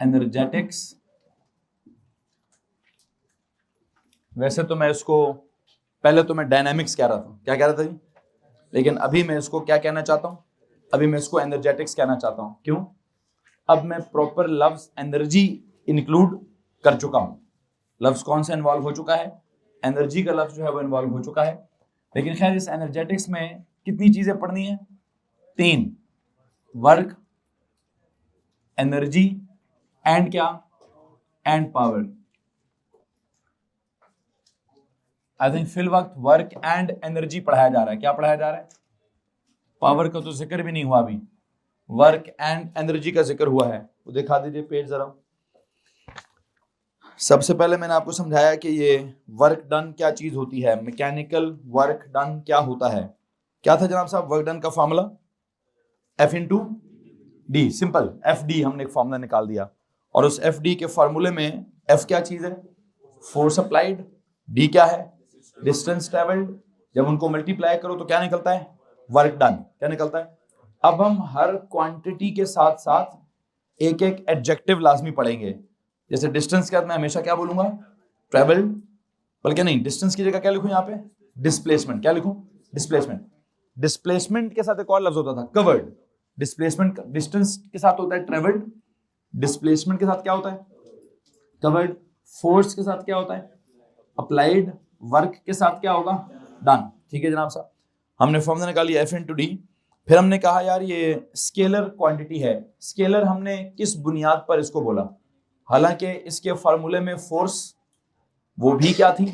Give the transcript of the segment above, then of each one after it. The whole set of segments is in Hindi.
एनर्जेटिक्स, वैसे तो मैं इसको पहले तो मैं डायनामिक्स कह रहा था, क्या कह रहा था जी, लेकिन अभी मैं इसको क्या कहना चाहता हूं, अभी मैं इसको एनर्जेटिक्स कहना चाहता हूं। क्यों? अब मैं प्रॉपर लफ्ज एनर्जी इंक्लूड कर चुका हूं। लफ्ज कौन सा इन्वॉल्व हो चुका है? एनर्जी का लफ्ज जो है वो इन्वॉल्व हो चुका है। लेकिन खैर इस एनर्जेटिक्स में कितनी चीजें पढ़नी है? 3, वर्क, एनर्जी एंड क्या, एंड पावर। आई थिंक फिल वक्त वर्क एंड एनर्जी पढ़ाया जा रहा है। क्या पढ़ाया जा रहा है? पावर का तो जिक्र भी नहीं हुआ अभी, वर्क एंड एनर्जी का जिक्र हुआ है। वो दिखा दीजिए पेज जरा। सबसे पहले मैंने आपको समझाया कि ये वर्क डन क्या चीज होती है, मैकेनिकल वर्क डन क्या होता है। क्या था जनाब साहब वर्क डन का formula? F into D, simple F D हमने एक फॉर्मूला निकाल दिया, और उस एफ डी के फॉर्मूले में एफ क्या चीज है? फोर्स अप्लाइड, डी क्या है? Distance travelled. जब उनको मल्टीप्लाई करो तो क्या निकलता है? Work done. क्या निकलता है? अब हम हर क्वांटिटी के साथ साथ एक एक एडजेक्टिव लाजमी पढ़ेंगे। जैसे डिस्टेंस के बाद मैं हमेशा क्या बोलूंगा? ट्रेवल्ड, बल्कि नहीं, डिस्टेंस की जगह क्या लिखूं यहाँ पे? डिस्प्लेसमेंट। क्या लिखूं? डिस्प्लेसमेंट। डिस्प्लेसमेंट के साथ एक और लफ्ज होता था कवर्ड। डिस्प्लेसमेंट डिस्टेंस के साथ होता है ट्रेवल्ड, डिस्प्लेसमेंट के साथ क्या होता है? कवर्ड। फोर्स के साथ क्या होता है? अप्लाइड। वर्क के साथ क्या होगा? डन। ठीक है जनाब साहब, हमने फॉर्मूला निकाल लिया एफ इंटू डी। फिर हमने कहा यार ये स्केलर क्वांटिटी है। स्केलर हमने किस बुनियाद पर इसको बोला? हालांकि इसके फार्मूले में फोर्स वो भी क्या थी?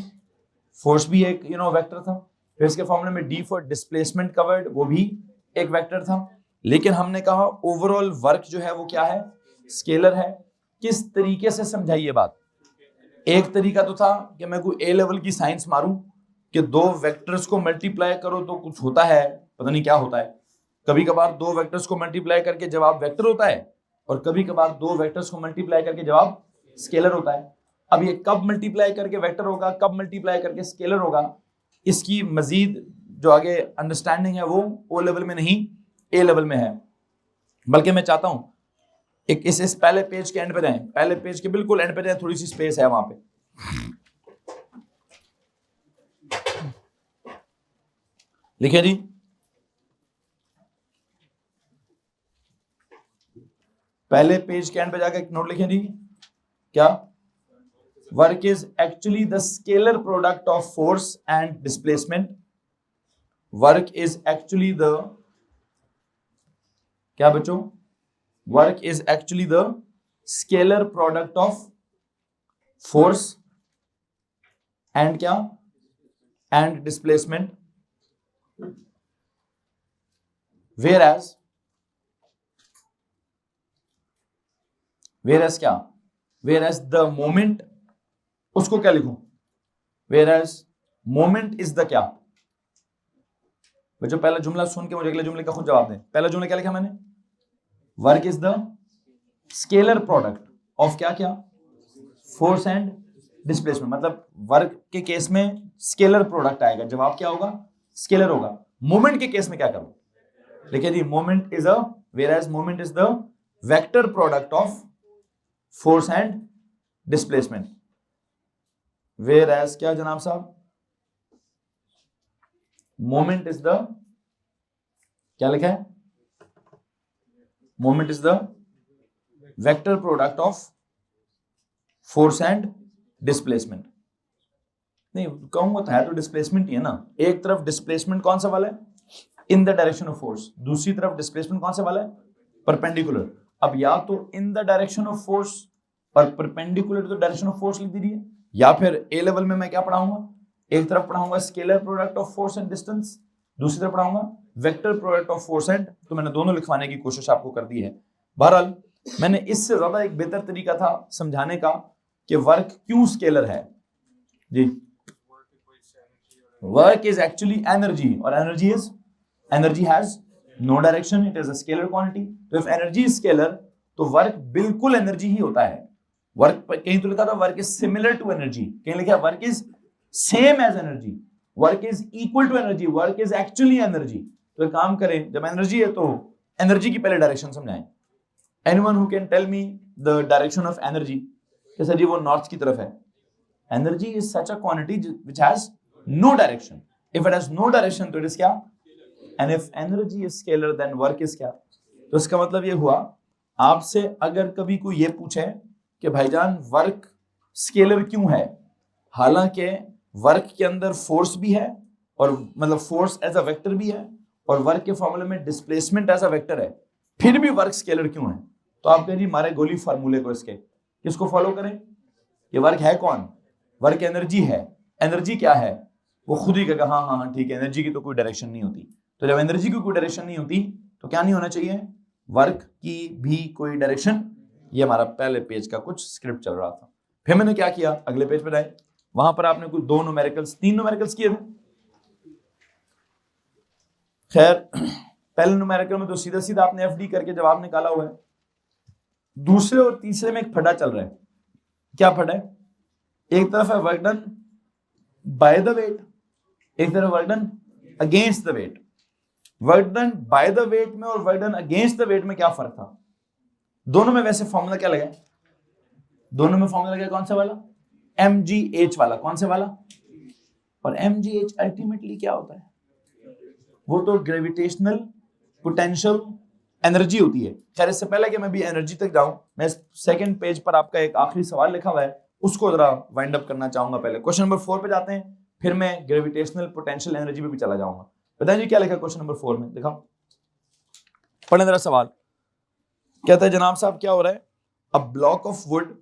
फोर्स भी एक वेक्टर था। फिर इसके फॉर्मूले में डी फॉर डिस्प्लेसमेंट कवर्ड, वो भी एक वेक्टर था। लेकिन हमने कहा ओवरऑल वर्क जो है वो क्या है? स्केलर है। किस तरीके से समझाइए बात? एक तरीका तो था कि मैं कोई ए लेवल की साइंस मारूं कि दो वेक्टर्स को मल्टीप्लाई करो तो कुछ होता है, पता नहीं क्या होता है। कभी कभार दो वेक्टर्स को मल्टीप्लाई करके जवाब वेक्टर होता है, और कभी कभार दो वेक्टर्स को मल्टीप्लाई करके जवाब स्केलर होता है। अब ये कब मल्टीप्लाई करके वेक्टर होगा, कब मल्टीप्लाई करके स्केलर होगा, इसकी मजीद जो आगे अंडरस्टैंडिंग है वो ओ लेवल में नहीं ए लेवल में है। बल्कि मैं चाहता हूं एक इस पहले पेज के एंड पे जाएं, पहले पेज के बिल्कुल एंड पे जाएं, थोड़ी सी स्पेस है वहां पे। लिखिए जी, पहले पेज के एंड पे जाकर एक नोट लिखें जी। क्या? Work is actually the scalar product of force and displacement. Work is actually the क्या बच्चों? Work is actually the scalar product of force and क्या? And displacement. whereas क्या? whereas the moment, उसको क्या लिखूं? whereas moment is the क्या? बच्चों पहला जुमला सुन के मुझे अगले जुमले का खुद जवाब दें। पहला जुमला क्या लिखा मैंने? Work is the scalar product of क्या क्या? Force and displacement. मतलब वर्क के केस में स्केलर प्रोडक्ट आएगा, जवाब क्या होगा? स्केलर होगा। मोमेंट के केस में क्या करूं? देखिए जी, moment is a whereas moment is the vector product of force and displacement. whereas क्या जनाब साहब? मोमेंट इज द क्या लिखा है? Moment is the vector product of force and displacement. नहीं कहूंगा तो है तो डिस्प्लेसमेंट ही है ना। एक तरफ डिस्प्लेसमेंट कौन सा वाला है? इन द डायरेक्शन ऑफ फोर्स। दूसरी तरफ डिस्प्लेसमेंट कौन सा वाला है? परपेंडिकुलर। अब या तो in the direction of force और perpendicular to the direction of force लिख दीजिए, या फिर ए लेवल में मैं क्या पढ़ाऊंगा? एक तरफ पढ़ाऊंगा scalar product of force and distance, दूसरी तरफ पढ़ाऊंगा vector product of force and, तो मैंने दोनों लिखवाने की कोशिश आपको कर दी है। बहरहाल मैंने इससे ज्यादा एक बेहतर तरीका था समझाने का कि वर्क क्यों स्केलर है जी। वर्क इज एक्चुअली एनर्जी, और energy has no direction, it is a scalar quantity. तो इफ एनर्जी इज स्केलर तो वर्क बिल्कुल एनर्जी ही होता है। वर्क कहीं तो लिखा था work is similar to energy, कहीं लिखा work is same as energy, work is equal to energy, work is actually energy. तो एक काम करें, जब एनर्जी है तो एनर्जी की पहले डायरेक्शन समझाएं। Anyone who can tell me the direction of energy, कि सर जी वो नॉर्थ की तरफ है। Energy is such a quantity which has no direction. If it has no direction तो इट इज क्या? And if energy is scalar then work is क्या? तो इसका मतलब ये हुआ, आपसे अगर कभी कोई ये पूछे कि भाईजान वर्क स्केलर क्यों है, हालांकि वर्क के अंदर फोर्स भी है, और मतलब फोर्स एज अ वेक्टर भी है, और वर्क के फॉर्मूले में डिस्प्लेसमेंट एज अ वेक्टर है, फिर भी वर्क स्केलर क्यों है? तो आप कहें जी मारे गोली फार्मूले को, इसके किसको फॉलो करें? ये वर्क है कौन? वर्क एनर्जी है। एनर्जी क्या है? वो खुद ही कहेगा हाँ हाँ हाँ ठीक है, एनर्जी की तो कोई डायरेक्शन नहीं होती। तो जब एनर्जी की कोई डायरेक्शन नहीं होती तो क्या नहीं होना चाहिए? वर्क की भी कोई डायरेक्शन। ये हमारा पहले पेज का कुछ स्क्रिप्ट चल रहा था। फिर मैंने क्या किया, अगले पेज पर आए, वहां पर आपने कुछ 2 न्यूमेरिकल्स 3 न्यूमेरिकल्स किए थे। खैर पहले न्यूमेरिकल में तो सीधा सीधा आपने एफडी करके जवाब निकाला हुआ है। दूसरे और तीसरे में एक फटा चल रहा है। क्या फटा है? एक तरफ है work done by the weight, एक तरफ work done against the weight. Work done by the weight में और work done against the weight में क्या फर्क था? दोनों में वैसे फॉर्मूला क्या लगा? दोनों में फॉर्मूला लगा कौन सा वाला? mgh वाला। कौन से वाला? और mgh अल्टीमेटली क्या होता है? वो तो ग्रेविटेशनल पोटेंशियल एनर्जी होती है। खैर इससे पहले कि मैं भी एनर्जी तक जाऊं, मैं सेकंड पेज पर आपका एक आखिरी सवाल लिखा हुआ है, उसको जरा वाइंड अप करना चाहूंगा। पहले क्वेश्चन नंबर 4 पे जाते हैं, फिर मैं ग्रेविटेशनल पोटेंशियल एनर्जी पे भी चला जाऊंगा। बताइए जी क्या लिखा क्वेश्चन नंबर 4 में, दिखाओ, पढ़ें जरा सवाल। कहता है जनाब साहब क्या हो रहा है? अ block of wood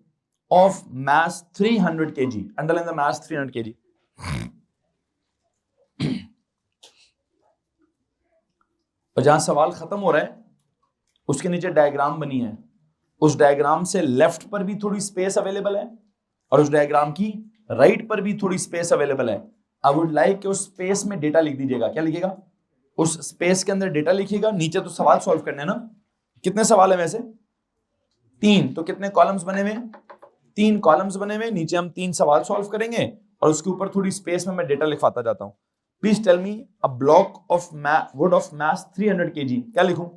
of mass 300 kg, underline the mass 300 kg। और जहां सवाल खत्म हो रहा है उसके नीचे डायग्राम बनी है, उस डायग्राम से लेफ्ट पर भी थोड़ी स्पेस अवेलेबल है और उस डायग्राम की राइट पर भी थोड़ी स्पेस अवेलेबल है। आई वुड लाइक कि उस स्पेस में डेटा लिख दीजिएगा। क्या लिखिएगा? उस स्पेस के अंदर डेटा लिखिएगा। नीचे तो सवाल सॉल्व करने ना। कितने सवाल है वैसे? 3। तो कितने कॉलम्स बने हुए? 3 कॉलम्स बने हुए। नीचे हम 3 सवाल सॉल्व करेंगे और उसके ऊपर थोड़ी स्पेस में मैं डेटा लिखवाता जाता हूं। Please tell me a block of wood of mass 300 kg। क्या लिखूं?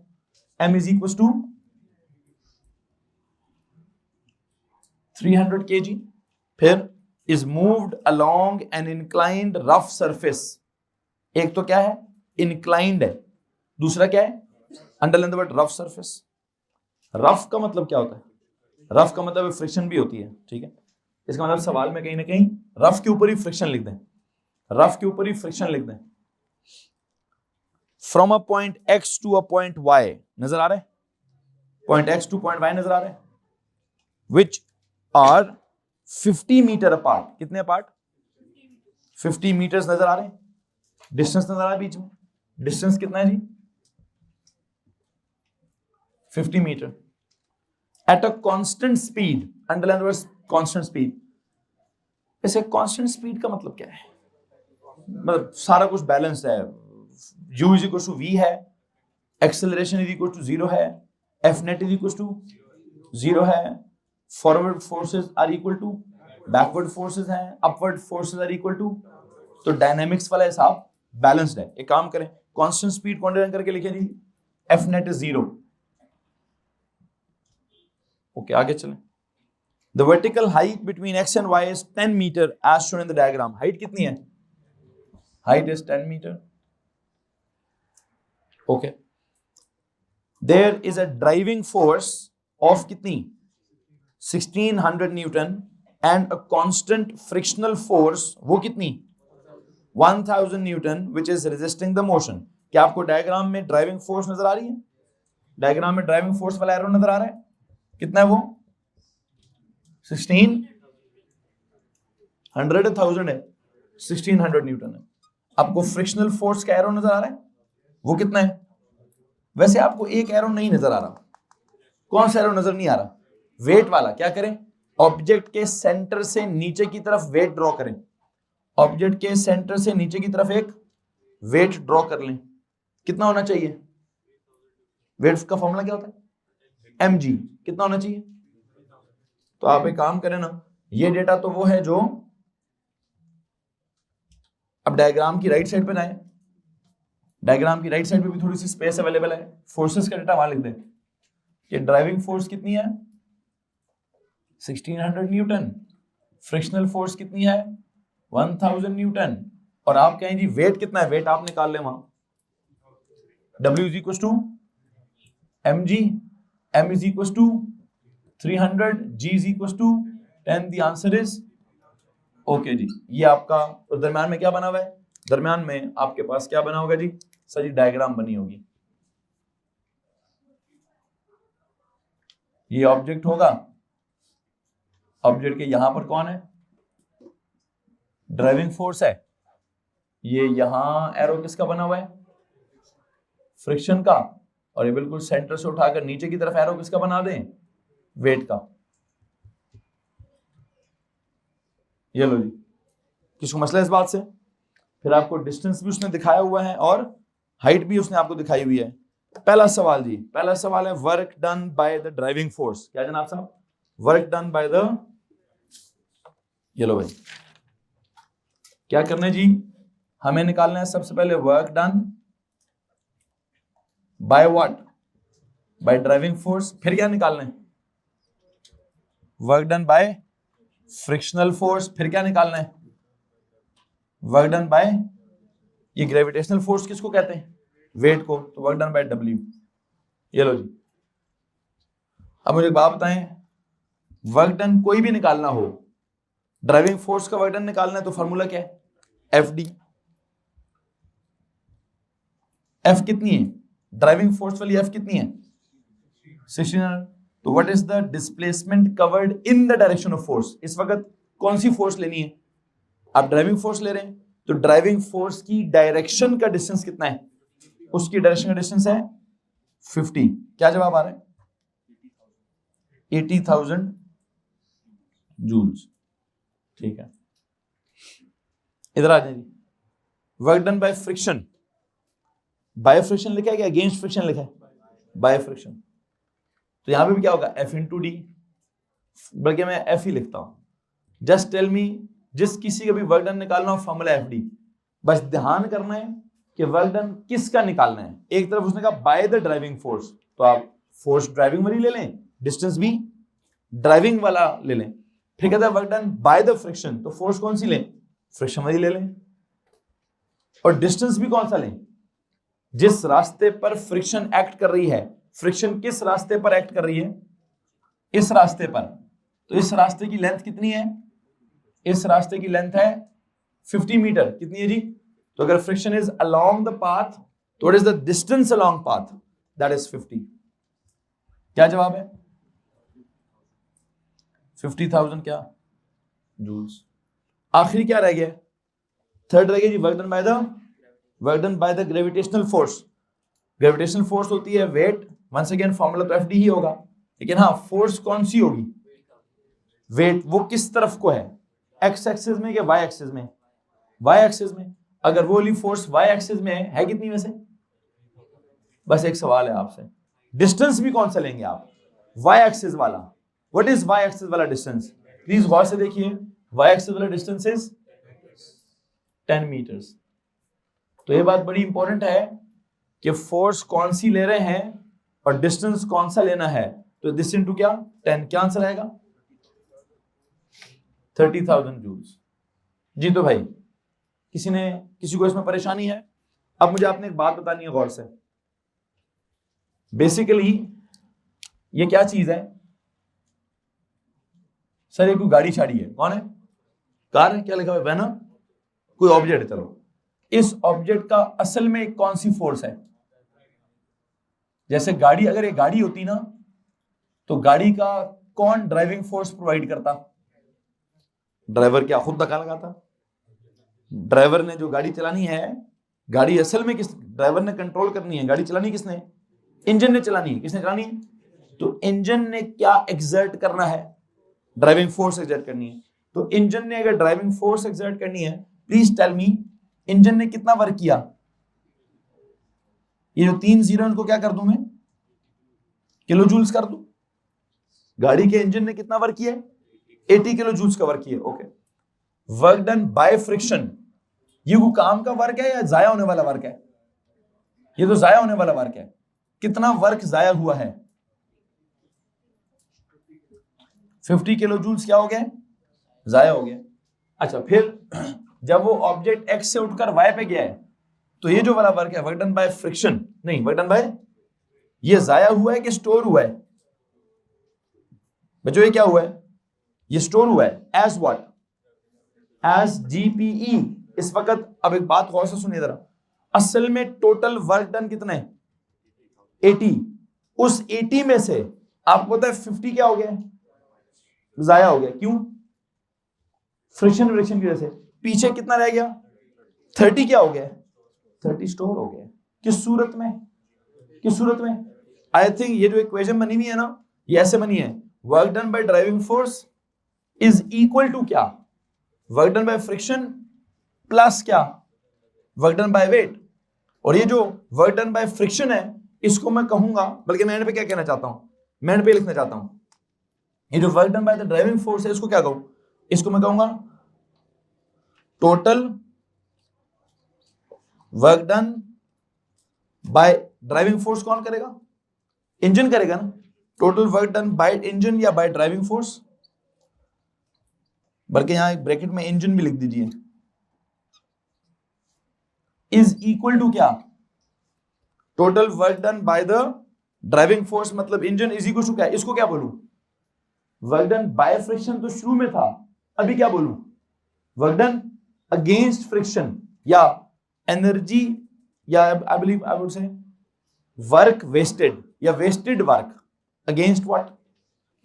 m is equals to 300 kg, फिर is moved along an inclined rough surface। एक तो क्या है? inclined है, दूसरा क्या है? Underline the word rough surface. Rough का मतलब क्या होता है? रफ का मतलब फ्रिक्शन भी होती है, ठीक है। इसका मतलब सवाल में कहीं ना कहीं रफ के ऊपर ही फ्रिक्शन लिख दें, रफ के ऊपर ही फ्रिक्शन लिख दें। From a point x to a point y, नजर आ रहा है? Point x to point y नजर आ रहा है, विच आर 50 मीटर अपार्ट। कितने अपार्ट? 50 मीटर्स नजर आ रहे हैं। डिस्टेंस नजर आ रहा है बीच में, डिस्टेंस कितना है जी? 50 metre. At a constant speed, underline the word constant speed. ऐसे कांस्टेंट स्पीड का मतलब क्या है? मतलब सारा कुछ बैलेंस है, u is equal to v है, एक्सेलरेशन इज इक्वल टू 0 है, F net is equal to 0 है, forward forces are equal to backward forces हैं, upward forces are equal to. तो डायनामिक्स वाला हिसाब बैलेंस्ड है। एक काम करें, कांस्टेंट स्पीड को अंडरलाइन करके लिखिए जी, एफ नेट इज 0। ओके आगे चलें। The vertical height between x and y is 10 metre as shown in the diagram. Height कितनी है? Height is 10 metre. Okay, there is a driving force of कितनी? 1600 newton and a constant frictional force, वो कितनी? 1000 newton, which is resisting the motion. क्या आपको डायग्राम में ड्राइविंग फोर्स नजर आ रही है? डायग्राम में ड्राइविंग फोर्स वाला एरो नजर आ रहा है? कितना है वो? 1600 1000 है, 1600 न्यूटन है। आपको फ्रिक्शनल फोर्स का एरो नजर आ रहा है? वो कितना है? वैसे आपको एक एरो नहीं नजर आ रहा। कौन सा एरो नजर नहीं आ रहा? वेट वाला। क्या करें? ऑब्जेक्ट के सेंटर से नीचे की तरफ वेट ड्रॉ करें। ऑब्जेक्ट के सेंटर से नीचे की तरफ एक वेट ड्रॉ कर लें। कितना होना चाहिए? वेट का फॉर्मूला क्या होता है? mg। कितना होना चाहिए? तो आप एक काम करें ना, ये डेटा तो वो है जो अब डायग्राम की राइट साइड पे ना है, डायग्राम की राइट साइड पे भी थोड़ी सी स्पेस अवेलेबल है, फोर्सेस का डेटा वहां लिख दें कि ड्राइविंग फोर्स कितनी है? 1600 न्यूटन। फ्रिक्शनल फोर्स कितनी है? 1000 न्यूटन। और आप कहें जी वेट कितना है, वेट आप निकाल लें वहां, W is equal to mg, m is equal to 300, g is equal to 10। The answer is okay जी। ये आपका तो दरम्यान में क्या बना हुआ है? दरम्यान में आपके पास क्या बना होगा जी? सर जी डायग्राम बनी होगी। ये ऑब्जेक्ट होगा, ऑब्जेक्ट के यहां पर कौन है? ड्राइविंग फोर्स है। ये यहां एरो किसका बना हुआ है? फ्रिक्शन का। और ये बिल्कुल सेंटर से उठाकर नीचे की तरफ एरो किसका बना दें? वेट का। ये लो जी, किसको मसला इस बात से? फिर आपको डिस्टेंस भी उसने दिखाया हुआ है और हाइट भी उसने आपको दिखाई हुई है। पहला सवाल जी, पहला सवाल है work done by the driving force. क्या जनाब साहब? वर्क डन बाय द, ये लो भाई, क्या करना है जी? हमें निकालना है सबसे पहले work done by what? By driving force. फिर क्या निकालना है? Work done by frictional force. फिर क्या निकालना है? वर्क डन बाय, ये ग्रेविटेशनल फोर्स किसको कहते हैं? वेट को। तो वर्क डन बाय W। ये लो जी। अब मुझे एक बात बताएं, वर्क डन कोई भी निकालना हो, ड्राइविंग फोर्स का वर्क डन निकालना है तो फॉर्मूला क्या है? FD। F कितनी है? ड्राइविंग फोर्स वाली F कितनी है? 1600। तो what is the displacement covered in the direction of force? इस वक्त कौन सी फोर्स लेनी है? आप ड्राइविंग फोर्स ले रहे हैं तो ड्राइविंग फोर्स की डायरेक्शन का डिस्टेंस कितना है? उसकी डायरेक्शन का डिस्टेंस है 50। क्या जवाब आ रहा है? 80,000 जूल्स। ठीक है, इधर आ जाइए। Work done by friction, by friction लिखा है क्या अगेंस्ट फ्रिक्शन लिखा है? By friction. तो यहां पे भी क्या होगा? F इंटू डी, बल्कि मैं F ही लिखता हूं। जस्ट टेल मी, जिस किसी का भी वर्क डन निकालना हो फॉर्मूला FD। बस ध्यान करना है कि वर्क डन किसका निकालना है। एक तरफ उसने कहा बाय द ड्राइविंग फोर्स, तो आप फोर्स ड्राइविंग वाली ले लें, डिस्टेंस भी ड्राइविंग वाला ले लें। फिर कहता है work done by the friction, तो फोर्स कौन सी लें? फ्रिक्शन वाली ले लें। और डिस्टेंस भी कौन सा लें? जिस रास्ते पर फ्रिक्शन एक्ट कर रही है। फ्रिक्शन किस रास्ते पर एक्ट कर रही है? इस रास्ते पर। तो इस रास्ते की लेंथ कितनी है? इस रास्ते की लेंथ है 50 मीटर। कितनी है जी? तो अगर friction is along the path, तो what is the distance along path? That is 50। क्या जवाब है? 50,000 क्या जूल्स। आखिरी क्या रह गया? थर्ड रह गया जी, work done by the gravitational force. Gravitational force होती है वेट। वंस अगेन फॉर्मूला तो FD ही होगा, लेकिन हाँ फोर्स कौन सी होगी? वेट। वो किस तरफ को है? एक्स एक्सिस में या वाई एक्सिस में? वाई एक्सिस में। अगर वो वाली फोर्स वाई एक्सिस में है कितनी वैसे? बस एक सवाल है आपसे, डिस्टेंस भी कौन सा लेंगे आप? वाई एक्सिस वाला। व्हाट इज वाई एक्सिस वाला डिस्टेंस? प्लीज गौर से देखिए, वाई एक्सिस वाला डिस्टेंस इज 10 मीटर्स। तो ये बात बड़ी इंपॉर्टेंट है कि फोर्स कौन सी ले रहे हैं और डिस्टेंस कौन सा लेना है। तो दिस इनटू क्या? 10। क्या आंसर आएगा? 30,000 जूल्स। जी तो भाई, किसी को इसमें परेशानी है? अब मुझे आपने एक बात बतानी है गौर से। बेसिकली ये क्या चीज है? सर ये कोई गाड़ी शाड़ी है? कौन है? कार है? क्या लिखा हुआ है? वैन? कोई ऑब्जेक्ट है। चलो, इस ऑब्जेक्ट का असल में कौन सी फोर्स है? जैसे गाड़ी, अगर एक गाड़ी होती ना, तो गाड़ी का कौन ड्राइविंग फोर्स प्रोवाइड करता? ड्राइवर। क्या खुद धक्का लगाता? ड्राइवर ने जो गाड़ी चलानी है, गाड़ी असल में किस ड्राइवर ने कंट्रोल करनी है? गाड़ी चलानी किसने? इंजन ने चलानी है। किसने चलानी है? तो इंजन ने क्या एक्सर्ट करना है? ड्राइविंग फोर्स एक्सर्ट करनी है। तो इंजन ने अगर ड्राइविंग फोर्स एक्सर्ट करनी है, प्लीज टेल मी, इंजन ने कितना वर्क किया? ये जो 3 जीरो इनको क्या कर दूं मैं? किलो जूल्स कर दूं। गाड़ी के इंजन ने कितना वर्क किया? 80 किलो जूल्स का वर्क किया। Okay. Work done by friction, ये वो काम का वर्क है या जाया होने वाला वर्क है? ये तो जाया होने वाला वर्क है। कितना वर्क जाया हुआ है? 50 किलो जूल्स क्या हो गया, जाया हो गया। अच्छा, फिर जब वो ऑब्जेक्ट एक्स से उठकर वाई पे गया है तो ये जो वाला वर्क है वर्क डन बाय फ्रिक्शन, नहीं वर्क डन बाय, ये जाया हुआ है कि स्टोर हुआ है बच्चों, ये क्या हुआ है, ये स्टोर हुआ है एज व्हाट, एज जीपीई। इस वक्त अब एक बात गौर से सुनिए जरा, असल में टोटल वर्क डन कितना है 80, उस 80 में से आपको पता है 50 क्या हो गया, जाया हो गया। क्यों, फ्रिक्शन रिएक्शन की वजह से। पीछे कितना रह गया 30 क्या हो गया, 30 स्टोर हो गया। किस सूरत में, किस सूरत में, आई थिंक ये जो इक्वेशन बनी हुई है ना, ये ऐसे बनी है, work done by driving force is equal to क्या, work done by friction plus क्या, वर्क डन बाय वेट। और ये जो वर्क डन बाय फ्रिक्शन है इसको मैं कहूंगा, बल्कि मैं एंड पे क्या कहना चाहता हूं, मैं एंड पे लिखना चाहता हूं, ये जो work done by the driving force है इसको क्या कहूं, इसको मैं कहूंगा total work done by driving force. कौन करेगा, इंजन करेगा ना। Total work done by engine या बाय ड्राइविंग फोर्स, बल्कि यहां एक ब्रैकेट में इंजन भी लिख दीजिए, इज इक्वल टू क्या, total work done by the driving force, मतलब इंजन इज इक्वल टू क्या, इसको क्या बोलूं, वर्क डन बाय फ्रिक्शन तो शुरू में था, अभी क्या बोलूं, वर्क डन अगेंस्ट फ्रिक्शन या एनर्जी, या I believe I would say work wasted या वेस्टेड वर्क अगेंस्ट व्हाट,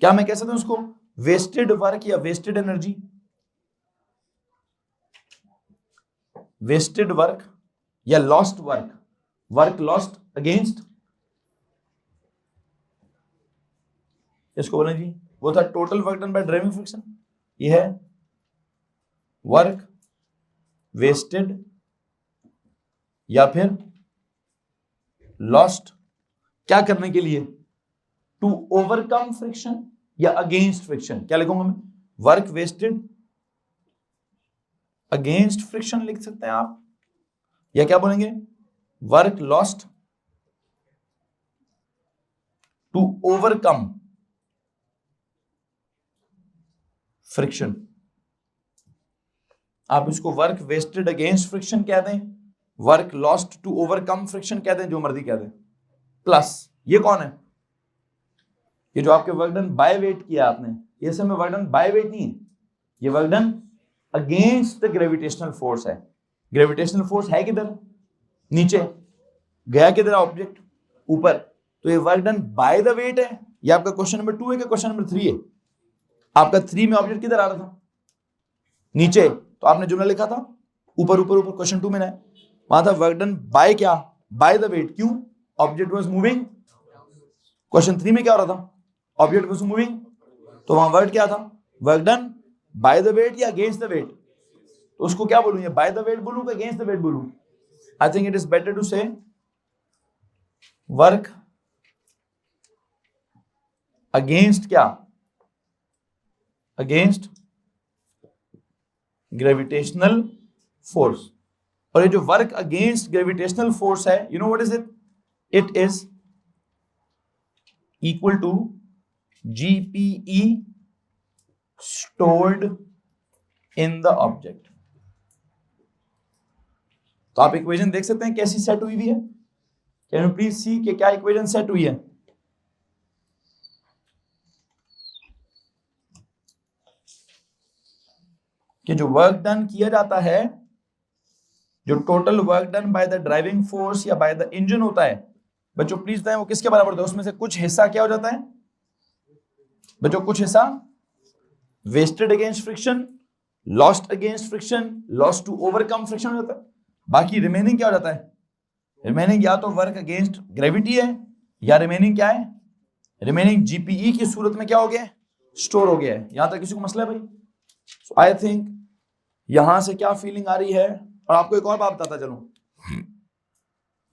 क्या मैं कह सकता हूं उसको वेस्टेड वर्क या वेस्टेड एनर्जी, वेस्टेड वर्क या lost work, work lost against, इसको बोलें जी, वो था total work done by driving friction, ये है वर्क वेस्टेड या फिर लॉस्ट, क्या करने के लिए, टू ओवरकम फ्रिक्शन या अगेंस्ट फ्रिक्शन। क्या लिखूंगा मैं, वर्क वेस्टेड अगेंस्ट फ्रिक्शन लिख सकते हैं आप, या क्या बोलेंगे work lost to overcome friction. आप इसको वर्क वेस्टेड अगेंस्ट फ्रिक्शन कह दें, work lost to overcome friction कह दें, जो मर्जी कह दें। प्लस ये कौन है, ये जो आपके वर्क डन बाय वेट किया आपने, ये सब में वर्क डन बाय वेट नहीं है, ये work done against the gravitational force है। ग्रेविटेशनल फोर्स है किधर, नीचे, गया किधर ऑब्जेक्ट, ऊपर, तो ये work done by the weight है। ये आपका क्वेश्चन नंबर 2 है कि क्वेश्चन नंबर 3 है, आपका 3 में ऑब्जेक्ट किधर आ रहा था, नीचे, तो आपने जुमला लिखा था ऊपर ऊपर ऊपर, क्वेश्चन 2 में है वहां था वर्क डन बाय क्या, बाय द वेट। क्यों, ऑब्जेक्ट वाज मूविंग। क्वेश्चन 3 में क्या हो रहा था, ऑब्जेक्ट वाज मूविंग, तो वहां वर्ड क्या था, work done by the weight या अगेंस्ट द वेट। तो उसको क्या बोलूं, ये बाय द वेट बोलूं कि अगेंस्ट द वेट बोलूं, I think it is better to say work against क्या, अगेंस्ट ग्रेविटेशनल फोर्स। और ये जो वर्क अगेंस्ट ग्रेविटेशनल फोर्स है, you know what is it, it is equal to GPE stored in the object. तो आप इक्वेशन देख सकते हैं कैसी सेट हुई हुई है, कैन यू प्लीज सी कि क्या इक्वेशन सेट हुई है। कि जो वर्क डन किया जाता है, जो total work done by the driving force या बाय द इंजन होता है, बच्चों प्लीज बताएं वो किसके बराबर होता है, उसमें से कुछ हिस्सा क्या हो जाता है बच्चों, कुछ हिस्सा wasted against friction, lost against friction, lost to overcome friction हो जाता है। बाकी रिमेनिंग क्या हो जाता है, रिमेनिंग या तो वर्क अगेंस्ट ग्रेविटी है, या रिमेनिंग क्या है, रिमेनिंग जीपीई की सूरत में क्या हो गया है, स्टोर हो गया है। यहां तक किसी को मसला है भाई? सो आई थिंक यहां से क्या फीलिंग आ रही है। और आपको एक और बात बताता चलूं,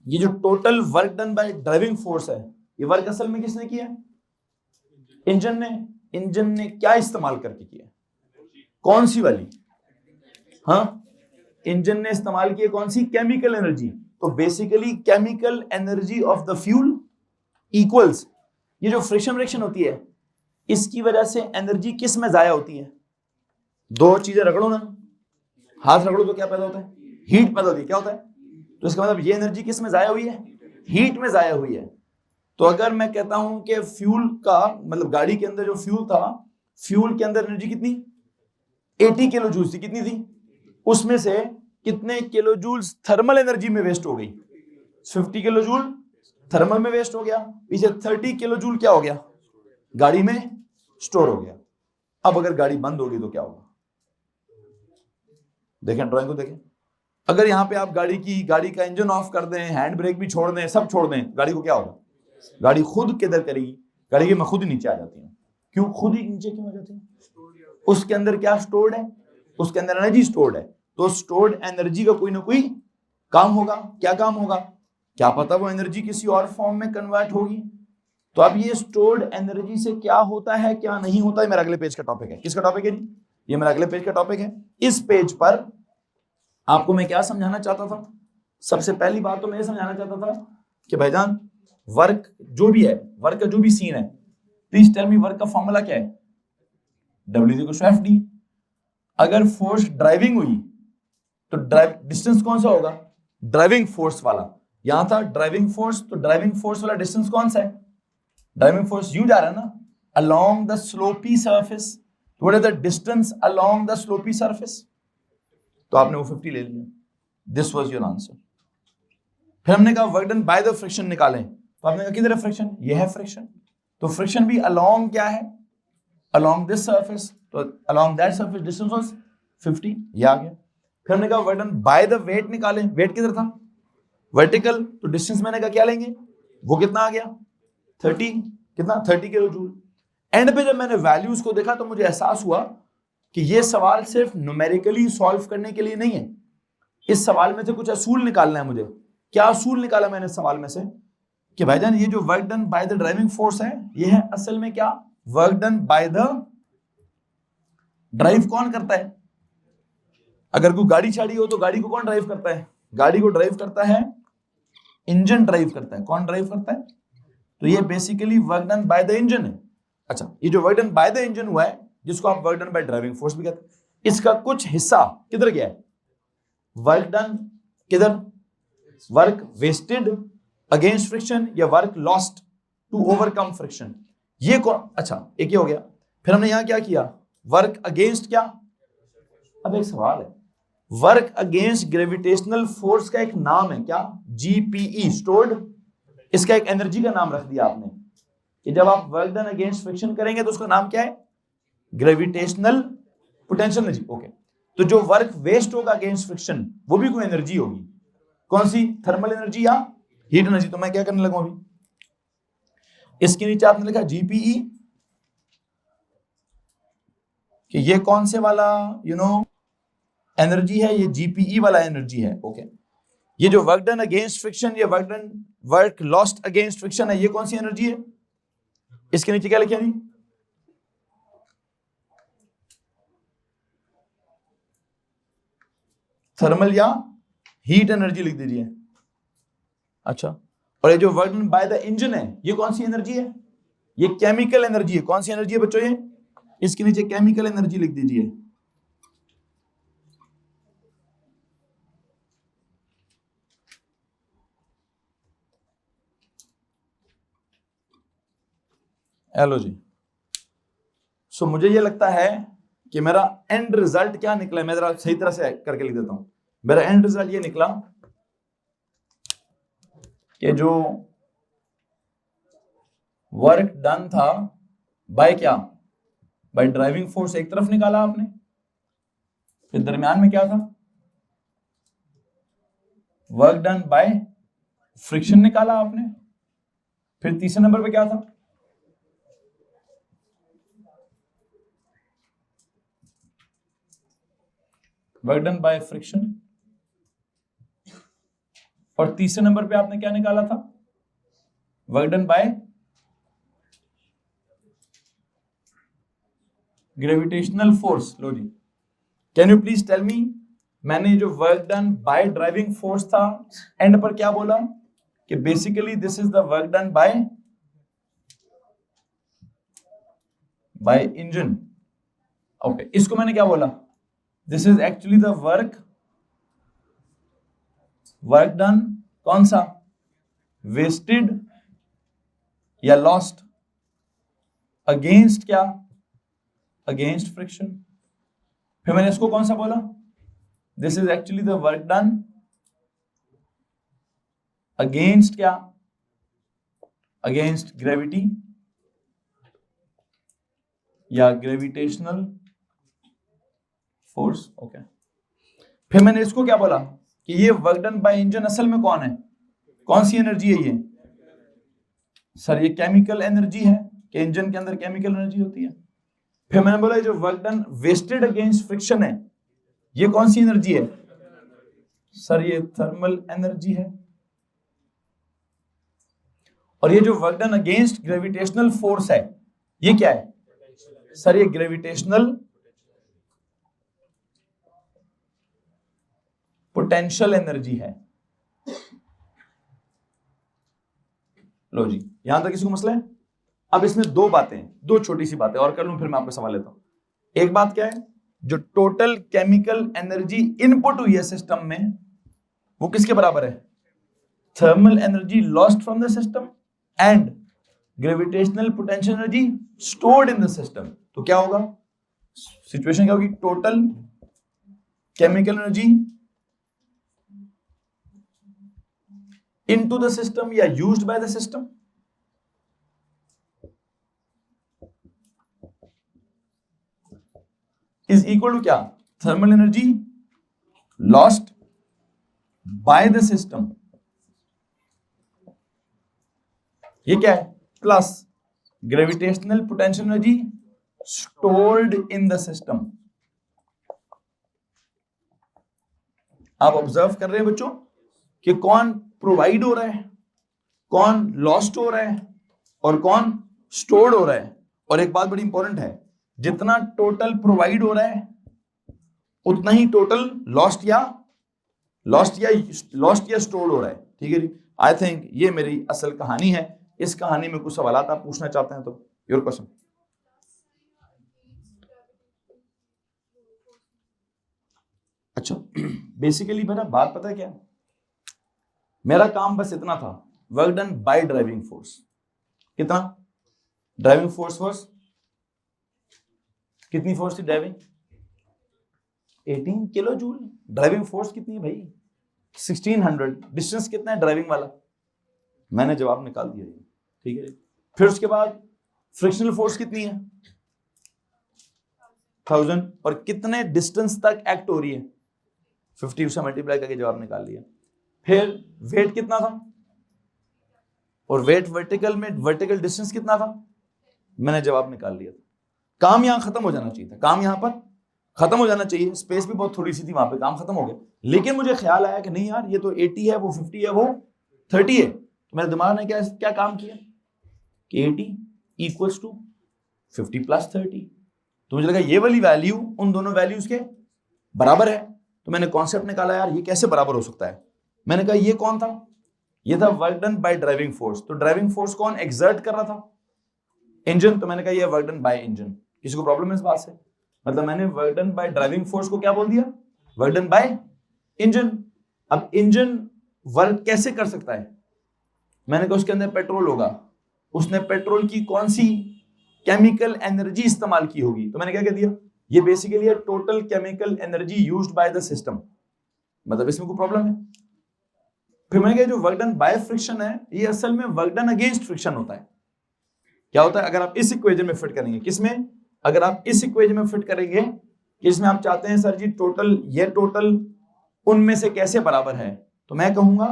ये जो total work done by driving force है, ये वर्क असल में किसने किया, इंजन ने। इंजन ने क्या इस्तेमाल करके किया, कौन सी वाली, हाँ इंजन ने इस्तेमाल किया कौन सी, केमिकल एनर्जी। तो basically chemical energy of the fuel equals, ये जो फ्रिक्शन रिएक्शन होती है इसकी वजह से एनर्जी किस में जाया होती है? दो चीजें रगड़ो ना, हाथ रगड़ो तो क्या पैदा होता है? हीट पैदा होती है। क्या होता है? तो इसका मतलब ये एनर्जी किस में जाया हुई है? हीट में जाया हुई है। तो अगर मैं कहता हूं कि फ्यूल का मतलब गाड़ी के अंदर जो फ्यूल था, फ्यूल के अंदर एनर्जी कितनी 80 किलो जूल थी, कितनी थी? उसमें से कितने किलो जूल्स थर्मल एनर्जी में वेस्ट हो गई? 50 किलो जूल थर्मल में वेस्ट हो गया, पीछे 30 किलो जूल क्या हो गया? गाड़ी में स्टोर हो गया। अब अगर गाड़ी बंद होगी तो क्या होगा? देखें ड्राइंग को देखें। अगर यहां पे आप गाड़ी का इंजन ऑफ कर दें, हैंड ब्रेक भी छोड़ दें, सब छोड़ दें, गाड़ी को क्या होगा? गाड़ी खुद किधर करेगी? गाड़ी की मैं खुद ही नीचे आ जाती हूँ। क्यों खुद ही नीचे क्यों आ जाती हूँ? उसके अंदर क्या स्टोर्ड है? उसके अंदर एनर्जी स्टोर्ड है। तो स्टोर्ड एनर्जी का कोई ना कोई काम होगा। क्या काम होगा? क्या पता वो एनर्जी किसी और फॉर्म में कन्वर्ट होगी। तो अब ये स्टोर्ड एनर्जी से क्या होता है क्या नहीं होता है, मेरा अगले पेज का टॉपिक है। किसका टॉपिक है जी? ये मेरा अगले पेज का टॉपिक है। इस पेज पर आपको मैं क्या समझाना चाहता था? सबसे पहली बात तो मैं ये समझाना चाहता था कि भाईजान वर्क जो भी है, वर्क का जो भी सीन है, प्लीज टेल मी वर्क का फॉर्मूला क्या है? W=FD। अगर फोर्स ड्राइविंग हुई तो डिस्टेंस कौन सा होगा? ड्राइविंग फोर्स वाला। यहां था ड्राइविंग फोर्स, तो ड्राइविंग फोर्स वाला डिस्टेंस कौन सा है? ड्राइविंग फोर्स यू जा रहा है ना, along the sloppy surface. What is the distance along the sloppy surface? तो आपने वो 50 ले लिया। This was your answer. फिर हमने कहा work done by the friction निकालें, तो आपने कहा किधर है फ्रिक्शन? ये है फ्रिक्शन। तो फ्रिक्शन भी अलोंग क्या है? Along this surface. तो along that surface distance was 50, ये आ गया। फिर हमने कहा work done by the weight निकालें। वेट किधर था? वर्टिकल। तो डिस्टेंस मैंने कहा क्या लेंगे? वो कितना आ गया? 30। कितना? 30 किलो जूल। एंड पे जब मैंने वैल्यूज को देखा तो मुझे एहसास हुआ कि ये सवाल सिर्फ न्यूमेरिकली सॉल्व करने के लिए नहीं है। इस सवाल में से कुछ असूल निकालना है मुझे। क्या असूल निकाला मैंने सवाल में से? कि भाईजान ये जो work done by the driving force है, ये है असल में क्या? Work done by the drive कौन करता है? अगर कोई गाड़ी छाड़ी हो तो गाड़ी को कौन ड्राइव करता है? गाड़ी को ड्राइव करता है इंजन, ड्राइव करता है। कौन ड्राइव करता है? तो ये basically work done by the engine है। अच्छा, ये जो work done by the engine हुआ है, जिसको आप work done by driving force भी कहते हैं, इसका कुछ हिस्सा किधर गया है? वर्क डन किधर? वर्क वेस्टेड अगेंस्ट फ्रिक्शन या work lost to overcome friction? ये कौन? अच्छा, एक ही हो गया। फिर हमने यहां क्या किया? वर्क अगेंस्ट क्या? अब एक सवाल है, वर्क अगेंस्ट ग्रेविटेशनल फोर्स का एक नाम है क्या? GPE, stored. इसका एक एनर्जी का नाम रख दिया आपने कि जब आप वर्क डन अगेंस्ट फ्रिक्शन करेंगे तो उसका नाम क्या है? Gravitational potential energy. ओके, तो जो वर्क वेस्ट होगा अगेंस्ट फ्रिक्शन वो भी कोई एनर्जी होगी। कौन सी? थर्मल एनर्जी या हीट एनर्जी। तो मैं क्या करने लगा अभी? इसके नीचे आपने लिखा GPE कि ये कौन से वाला एनर्जी है? ये GPE वाला एनर्जी है। ओके, ये जो वर्क डन अगेंस्ट फ्रिक्शन या वर्क लॉस्ट अगेंस्ट फ्रिक्शन है, ये कौन सी एनर्जी है? इसके नीचे क्या लिखा? नहीं, थर्मल या हीट एनर्जी लिख दीजिए। अच्छा, और ये जो work done by the engine है, ये कौन सी एनर्जी है? ये केमिकल एनर्जी है। कौन सी एनर्जी है बच्चों? ये इसके नीचे केमिकल एनर्जी लिख दीजिए। हेलो जी। सो मुझे ये लगता है कि मेरा एंड रिजल्ट क्या निकला है, मैं जरा सही तरह से करके लिख देता हूं। मेरा एंड रिजल्ट ये निकला कि जो वर्क डन था बाय क्या? बाय ड्राइविंग फोर्स एक तरफ निकाला आपने, फिर दरमियान में क्या था? वर्क डन बाय फ्रिक्शन निकाला आपने, फिर तीसरे नंबर पे क्या था? वर्क डन बाय फ्रिक्शन, और तीसरे नंबर पे आपने क्या निकाला था? Work done by gravitational force. लो जी, can you please tell me, मैंने जो work done by driving force था एंड पर क्या बोला? कि basically this is the work done by by engine. Okay, इसको मैंने क्या बोला? This is actually the work done, कौन सा? वेस्टेड या लॉस्ट अगेंस्ट क्या? Against friction. फिर मैंने इसको कौन सा बोला? This is actually the work done against क्या? अगेंस्ट ग्रेविटी या ग्रेविटेशनल फोर्स। ओके, फिर मैंने इसको क्या बोला कि ये वर्क डन बाय इंजन असल में कौन है? कौन सी एनर्जी है ये? सर ये केमिकल एनर्जी है कि इंजन के अंदर केमिकल एनर्जी होती है। फिर मैंने बोला जो work done wasted against friction है, ये कौन सी एनर्जी है? सर ये थर्मल एनर्जी है। और ये जो work done against gravitational force है, ये क्या है? सर ये ग्रेविटेशनल पोटेंशियल एनर्जी है। लो जी, यहां तक किसी को मसला है? अब इसमें दो बातें, दो छोटी सी बातें और कर लूं, फिर मैं आपको सवाल लेता हूं। एक बात क्या है, जो टोटल केमिकल एनर्जी इनपुट हुई है सिस्टम में, वो किसके बराबर है? Thermal energy lost from the system and gravitational potential energy stored in the system. तो क्या होगा? सिचुएशन क्या होगी? Total chemical energy into the system या used by the system is equal to क्या? thermal energy lost by the system, ये क्या है? Plus gravitational potential energy stored in the system। आप ऑब्जर्व कर रहे हैं बच्चों कि कौन प्रोवाइड हो रहा है, कौन लॉस्ट हो रहा है और कौन स्टोर्ड हो रहा है। और एक बात बड़ी इंपॉर्टेंट है, जितना टोटल प्रोवाइड हो रहा है उतना ही टोटल लॉस्ट या स्टोर्ड हो रहा है। ठीक है जी, आई थिंक ये मेरी असल कहानी है। इस कहानी में कुछ सवाल आप पूछना चाहते हैं तो योर क्वेश्चन। अच्छा, बेसिकली मेरा बात पता है क्या? मेरा काम बस इतना था, work done by driving force. कितना? ड्राइविंग फोर्स कितनी फोर्स थी driving? 18 kilo joule. Driving force कितनी है भाई? 1600। डिस्टेंस कितना है ड्राइविंग वाला? मैंने जवाब निकाल दिया। ठीक है, फिर उसके बाद फ्रिक्शनल फोर्स कितनी है? 1000। और कितने डिस्टेंस तक एक्ट हो रही है? 50 से मल्टीप्लाई करके जवाब निकाल लिया। फिर वेट कितना था? और वेट वर्टिकल डिस्टेंस कितना था? मैंने जवाब निकाल लिया था। काम यहां खत्म हो जाना चाहिए था, काम यहां पर खत्म हो जाना चाहिए। स्पेस भी बहुत थोड़ी सी थी वहां पे, काम खत्म हो गया। लेकिन मुझे ख्याल आया कि नहीं यार, ये तो 80 है, वो 50 है, वो 30 है। तो मेरे दिमाग ने क्या काम किया कि 80 इक्वल्स टू 50 प्लस 30। तो मुझे लगा ये वाली वैल्यू उन दोनों वैल्यूज के बराबर है। तो मैंने कॉन्सेप्ट निकाला, यार ये कैसे बराबर हो सकता है। मैंने कहा ये कौन था? ये था work done by driving force. तो ड्राइविंग फोर्स कौन एक्सर्ट कर रहा था? इंजन। तो मैंने कहा ये वर्क डन बाय इंजन। किसी को प्रॉब्लम है इस बात से? मतलब मैंने work done by driving force को क्या बोल दिया? Work done by engine. अब इंजन वर्क कैसे कर सकता है? मैंने कहा उसके अंदर पेट्रोल होगा, उसने पेट्रोल की कौन सी केमिकल एनर्जी इस्तेमाल की होगी। तो मैंने क्या कह दिया, ये बेसिकली है total chemical energy used by the system. मतलब इसमें कोई प्रॉब्लम है? फिर मैंने कहा जो वर्क डन बाय फ्रिक्शन है, ये असल में वर्क डन अगेंस्ट फ्रिक्शन होता है। क्या होता है? अगर आप इस इक्वेशन में फिट करेंगे, किसमें? अगर आप इस इक्वेशन में फिट करेंगे कि इसमें आप चाहते हैं सर जी टोटल, ये टोटल उनमें से कैसे बराबर है, तो मैं कहूंगा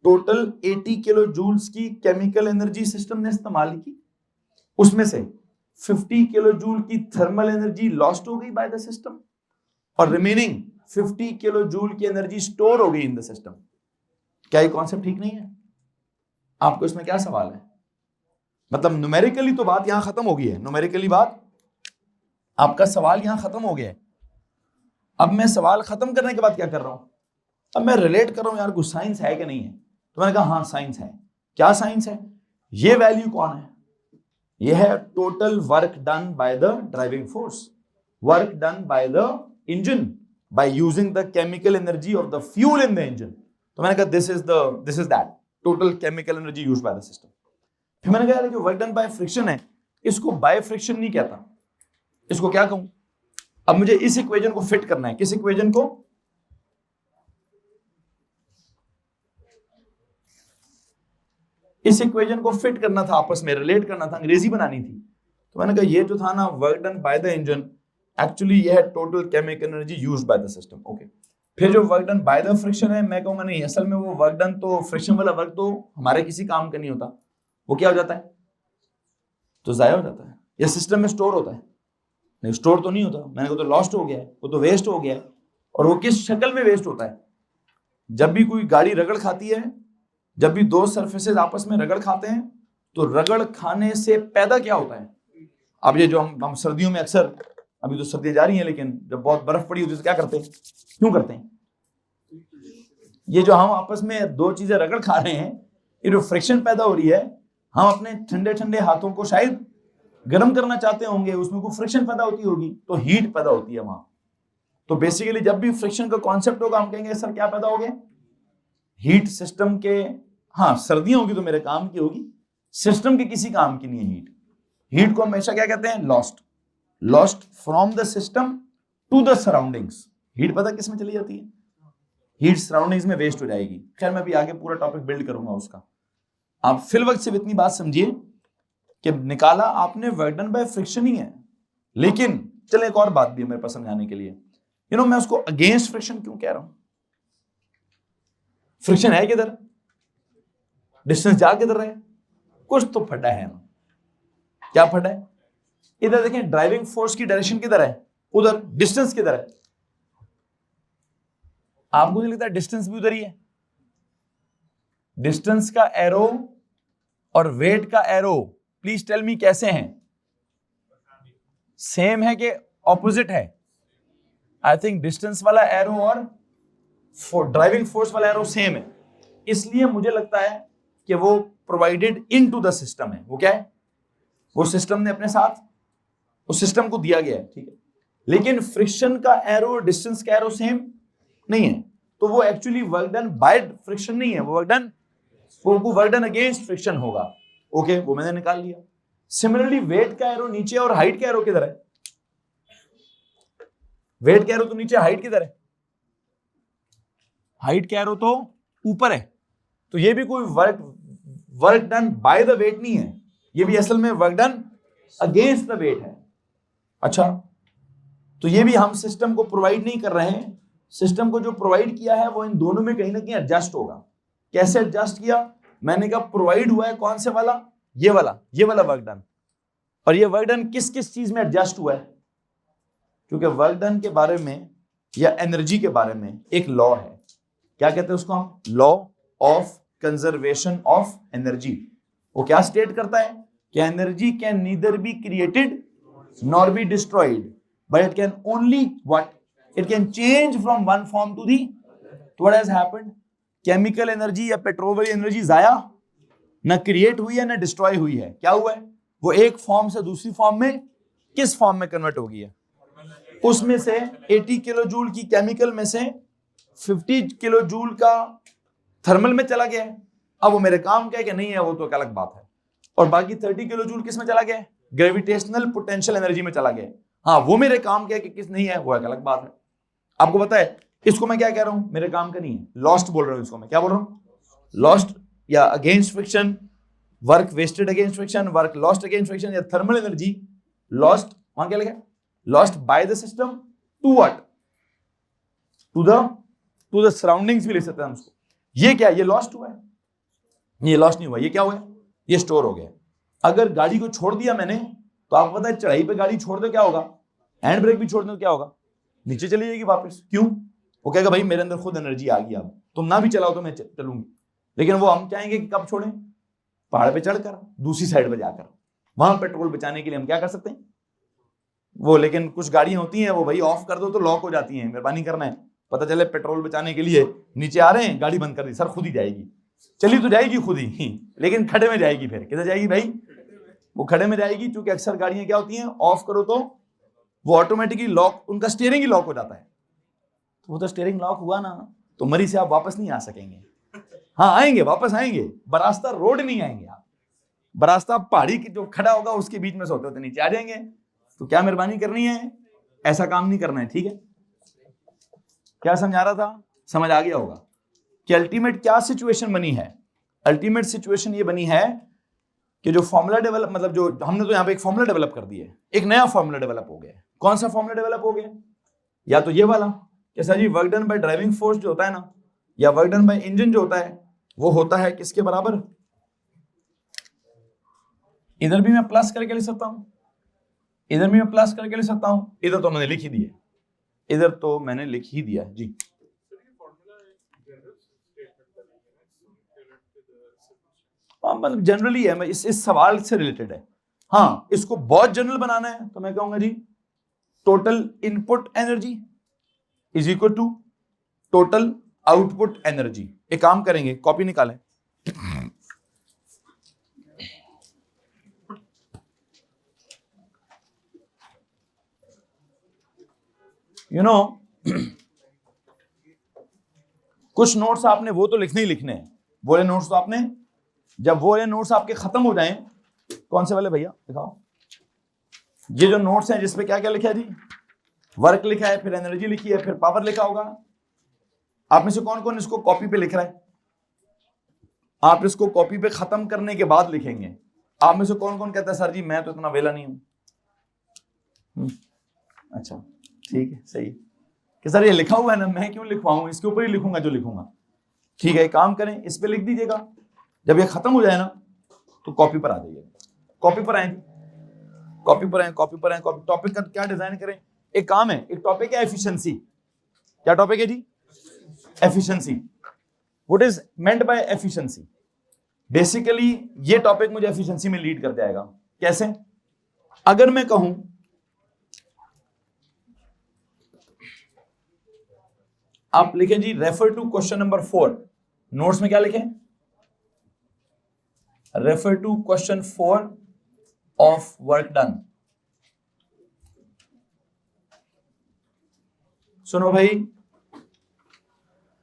टोटल 80 किलो जूल्स की केमिकल एनर्जी सिस्टम ने इस्तेमाल की, उसमें से 50 किलो जूल की थर्मल एनर्जी लॉस्ट हो गई बाय द सिस्टम और रिमेनिंग 50 किलो जूल की एनर्जी स्टोर हो गई इन द सिस्टम। क्या ये कॉन्सेप्ट ठीक नहीं है? आपको इसमें क्या सवाल है? मतलब न्यूमेरिकली तो बात यहां खत्म हो गई है, न्यूमेरिकली बात, आपका सवाल यहां खत्म हो गया है। अब मैं सवाल खत्म करने के बाद क्या कर रहा हूं? अब मैं रिलेट कर रहा हूं, यार कुछ साइंस है कि नहीं है। तो मैंने कहा हाँ साइंस है। क्या साइंस है? ये वैल्यू कौन है? यह है total work done by the driving force, work done by the engine by using the chemical energy of the fuel in the engine. तो मैंने कहा this is that total chemical energy used by the system. फिर मैंने कहा जो वर्क डन बाय फ्रिक्शन है इसको बाय फ्रिक्शन नहीं कहता, इसको क्या कहूं? अब मुझे इस इक्वेशन को फिट करना है। किस इक्वेशन को? इस इक्वेशन को फिट करना था, आपस में रिलेट करना था, अंग्रेजी बनानी थी। तो मैंने कहा ये जो था ना work done by the engine, actually यह है total chemical energy used by the system. Okay, फिर जो work done by the friction है, मैं कहूंगा नहीं, असल में वो वर्क डन तो फ्रिक्शन वाला वर्क तो हमारे किसी काम का नहीं होता, वो क्या हो जाता है? तो जाया हो जाता है, या सिस्टम में स्टोर होता है। नहीं, स्टोर तो नहीं होता, मैंने कहा तो लॉस्ट हो गया है, वो तो वेस्ट हो गया है। और वो किस शक्ल में वेस्ट होता है? जब भी कोई गाड़ी रगड़ खाती है, जब भी दो सरफेसेस आपस में रगड़ खाते हैं, तो रगड़ खाने से पैदा क्या होता है? अब ये जो हम सर्दियों में अक्सर, अभी तो सर्दियां जा रही हैं, लेकिन जब बहुत बर्फ पड़ी होती है तो क्या करते हैं? क्यों करते हैं? ये जो हम आपस में दो चीजें रगड़ खा रहे हैं, ये जो फ्रिक्शन पैदा हो रही है, हम अपने ठंडे ठंडे हाथों को शायद गर्म करना चाहते होंगे, उसमें कोई फ्रिक्शन पैदा होती होगी, तो हीट पैदा होती है वहां। तो बेसिकली जब भी फ्रिक्शन का कॉन्सेप्ट होगा, हम कहेंगे सर क्या पैदा हो गया? हीट सिस्टम के, हाँ सर्दियां होगी तो मेरे काम की होगी, सिस्टम के किसी काम की नहीं है हीट। हीट को हमेशा क्या कहते हैं? Lost from the system to the surroundings. Heat पता किस में चली जाती है? हीट सराउंडिंग्स में वेस्ट हो जाएगी। खैर मैं भी आगे पूरा टॉपिक बिल्ड करूंगा उसका। आप फिल वक्त सिर्फ इतनी बात समझिए कि निकाला आपने वर्क डन बाय फ्रिक्शन ही है, लेकिन चले एक और बात भी है मेरे पास समझाने के लिए। मैं उसको अगेंस्ट फ्रिक्शन क्यों कह रहा हूं? फ्रिक्शन है किधर? डिस्टेंस जा किधर रहे? कुछ तो फटा है ना। क्या फटा है? इधर देखें, ड्राइविंग फोर्स की डायरेक्शन किधर है? उधर। डिस्टेंस किधर है? आपको नहीं लगता डिस्टेंस भी उधर ही है? डिस्टेंस का एरो और वेट का एरो, प्लीज टेल मी कैसे हैं? सेम है कि ऑपोजिट है? आई थिंक डिस्टेंस वाला एरो और ड्राइविंग फोर्स वाला एरो सेम है, इसलिए मुझे लगता है कि वो प्रोवाइडेड इनटू द सिस्टम है। वो क्या है? वो सिस्टम ने अपने साथ, उस सिस्टम को दिया गया है, ठीक है। लेकिन फ्रिक्शन का एरो डिस्टेंस का एरो सेम नहीं है, तो वो actually work done by friction नहीं है, वो वर्क डन अगेंस्ट फ्रिक्शन होगा। ओके, वो मैंने निकाल लिया। सिमिलरली वेट का एरो नीचे और हाइट का एरो किधर है? वेट का एरो तो नीचे, हाइट किधर है? हाइट का एरो तो ऊपर है। तो ये भी कोई work done by the weight नहीं है, ये भी असल में work done against the weight है। अच्छा, तो ये भी हम सिस्टम को प्रोवाइड नहीं कर रहे हैं। सिस्टम को जो प्रोवाइड किया है वो इन दोनों में कहीं ना कहीं एडजस्ट होगा। कैसे एडजस्ट किया? मैंने कहा प्रोवाइड हुआ है कौन से वाला? ये वाला वर्क डन। और ये वर्क डन किस किस चीज में एडजस्ट हुआ है? क्योंकि वर्क डन के बारे में या एनर्जी के बारे में एक लॉ है। क्या कहते हैं उसको हम? Law of conservation of energy. वो क्या स्टेट करता है कि energy can neither be created nor be destroyed, but it can only what? It can change from one form to the. तो what has happened? Chemical energy या पेट्रोल वाली एनर्जी जाया ना क्रिएट हुई है ना डिस्ट्रॉय हुई है। क्या हुआ है? वो एक फॉर्म से दूसरी फॉर्म में, किस फॉर्म में कन्वर्ट हो गई है? उसमें से 80 किलो जूल की केमिकल में से 50 किलो जूल का थर्मल में चला गया है। अब वो मेरे काम का है कि नहीं है, वो तो एक अलग बात है। और बाकी 30 किलो जूल किस में चला गया है? ग्रेविटेशनल पोटेंशियल एनर्जी में चला गया है। हाँ, वो मेरे काम का है कि किस नहीं है, वो एक अलग बात है। आपको पता है इसको मैं क्या कह रहा हूं? मेरे काम का नहीं है, लॉस्ट बोल रहा हूं इसको। मैं क्या बोल रहा हूं? लॉस्ट या against friction, work wasted against friction, work lost against friction, या थर्मल एनर्जी लॉस्ट, वहां क्या लिखा? Lost by the system to what? To the surroundings भी लिख सकते हैं हम उसको। ये क्या? ये लॉस्ट हुआ है, ये लॉस्ट नहीं हुआ। ये क्या हुआ है? ये स्टोर हो गया। अगर गाड़ी को छोड़ दिया मैंने, तो आपको पता है चढ़ाई पे गाड़ी छोड़ दो क्या होगा? हैंड ब्रेक भी छोड़ दो क्या होगा? नीचे चली जाएगी वापस। क्यों? वो कहेगा भाई मेरे अंदर खुद एनर्जी आ गई, अब तुम ना भी चलाओ तो मैं चलूंगी। लेकिन वो हम चाहेंगे कि कब छोड़ें? पहाड़ पे चढ़कर, दूसरी साइड पे जाकर। वहां पेट्रोल बचाने के लिए हम क्या कर सकते हैं? वो, लेकिन कुछ गाड़ियां होती हैं वो भाई ऑफ कर दो तो लॉक हो जाती हैं, मेहरबानी करना है। पता चले पेट्रोल बचाने के लिए नीचे आ रहे हैं, गाड़ी बंद कर दी, सर खुद ही जाएगी। चली तो जाएगी खुद ही, लेकिन खड्डे में जाएगी। फिर किधर जाएगी भाई? वो खड़े में जाएगी, क्योंकि अक्सर गाड़ियां क्या होती हैं, ऑफ करो तो वो ऑटोमेटिकली लॉक, उनका स्टीयरिंग ही लॉक हो जाता है। तो वो तो स्टीयरिंग लॉक हुआ ना, तो मरी से आप वापस नहीं आ सकेंगे। हाँ आएंगे, वापस आएंगे, बरास्ता रोड नहीं आएंगे आप, बरास्ता पहाड़ी की जो खड़ा होगा उसके बीच में से होते होते नीचे आ जाएंगे। तो क्या मेहरबानी करनी है, ऐसा काम नहीं करना है, ठीक है। क्या समझा रहा था, समझ आ गया होगा कि अल्टीमेट क्या सिचुएशन बनी है। अल्टीमेट सिचुएशन ये बनी है कि जो फॉर्मूला डेवलप, मतलब जो हमने तो यहां पे एक फॉर्मूला डेवलप कर दिया है, एक नया फॉर्मूला डेवलप हो गया। कौन सा फॉर्मूला डेवलप हो गया, या तो ये वाला कि sir ji work done by driving force जो होता है ना, या वर्क डन बाय इंजन जो होता है, वो होता है किसके बराबर। इधर भी मैं प्लस करके लिख सकता हूं, इधर भी मैं प्लस करके लिख सकता हूं, इधर तो मैंने लिख ही दिया, इधर तो मैंने लिख ही दिया जी। मतलब जनरली है, मैं इस सवाल से रिलेटेड है। हाँ इसको बहुत जनरल बनाना है तो मैं कहूंगा जी total input energy is equal to total output energy. एक काम करेंगे, कॉपी निकालें, यू नो कुछ नोट्स आपने वो तो लिखने ही लिखने हैं, बोले नोट्स तो आपने, जब वो वाले नोट्स आपके खत्म हो जाएं, कौन से वाले भैया दिखाओ, ये जो नोट्स हैं जिसपे क्या क्या लिखा है जी, वर्क लिखा है, फिर एनर्जी लिखी है, फिर पावर लिखा होगा। आप में से कौन कौन इसको कॉपी पे लिख रहा है, आप इसको कॉपी पे खत्म करने के बाद लिखेंगे। आप में से कौन कौन कहता है सर जी मैं तो इतना वेला नहीं हूं। अच्छा ठीक है, सही कि सर ये लिखा हुआ है ना, मैं क्यों लिखवाऊं, इसके ऊपर ही लिखूंगा जो लिखूंगा। ठीक है, काम करें, इस पे लिख दीजिएगा, जब ये खत्म हो जाए ना तो कॉपी पर आ जाइए, कॉपी पर आए, कॉपी पर आए, कॉपी पर आए, कॉपी। टॉपिक का क्या डिजाइन करें, एक काम है, एक टॉपिक है एफिशिएंसी। क्या टॉपिक है जी, efficiency. What is meant by efficiency. Basically ये टॉपिक मुझे एफिशिएंसी में लीड कर जाएगा। कैसे, अगर मैं कहूं आप लिखें जी refer to question number 4, notes में क्या लिखें, refer to question 4 of work done. सुनो भाई,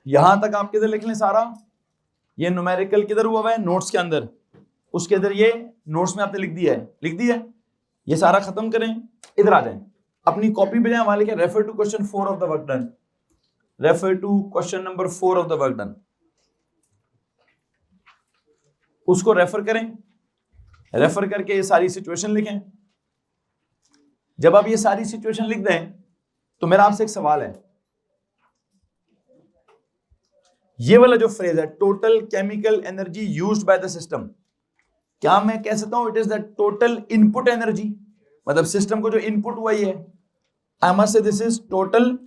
यहां तक आप किधर लिख लें सारा, ये न्यूमेरिकल किधर हुआ हुआ है, नोट्स के अंदर, उसके अंदर ये नोट्स में आपने लिख दिया है, लिख दिया है, ये सारा खत्म करें, इधर आ जाएं, अपनी कॉपी पे जाएं, वहां लिखें refer to question 4 of the work done, refer to question number 4 of the work done. उसको रेफर करें, रेफर करके ये सारी सिचुएशन लिखें। जब आप ये सारी सिचुएशन लिख दें तो मेरा आपसे एक सवाल है, ये वाला जो फ्रेज है total chemical energy used by the system, क्या मैं कह सकता हूं it is the total input energy, मतलब सिस्टम को जो इनपुट हुआ ही है, I must say this is total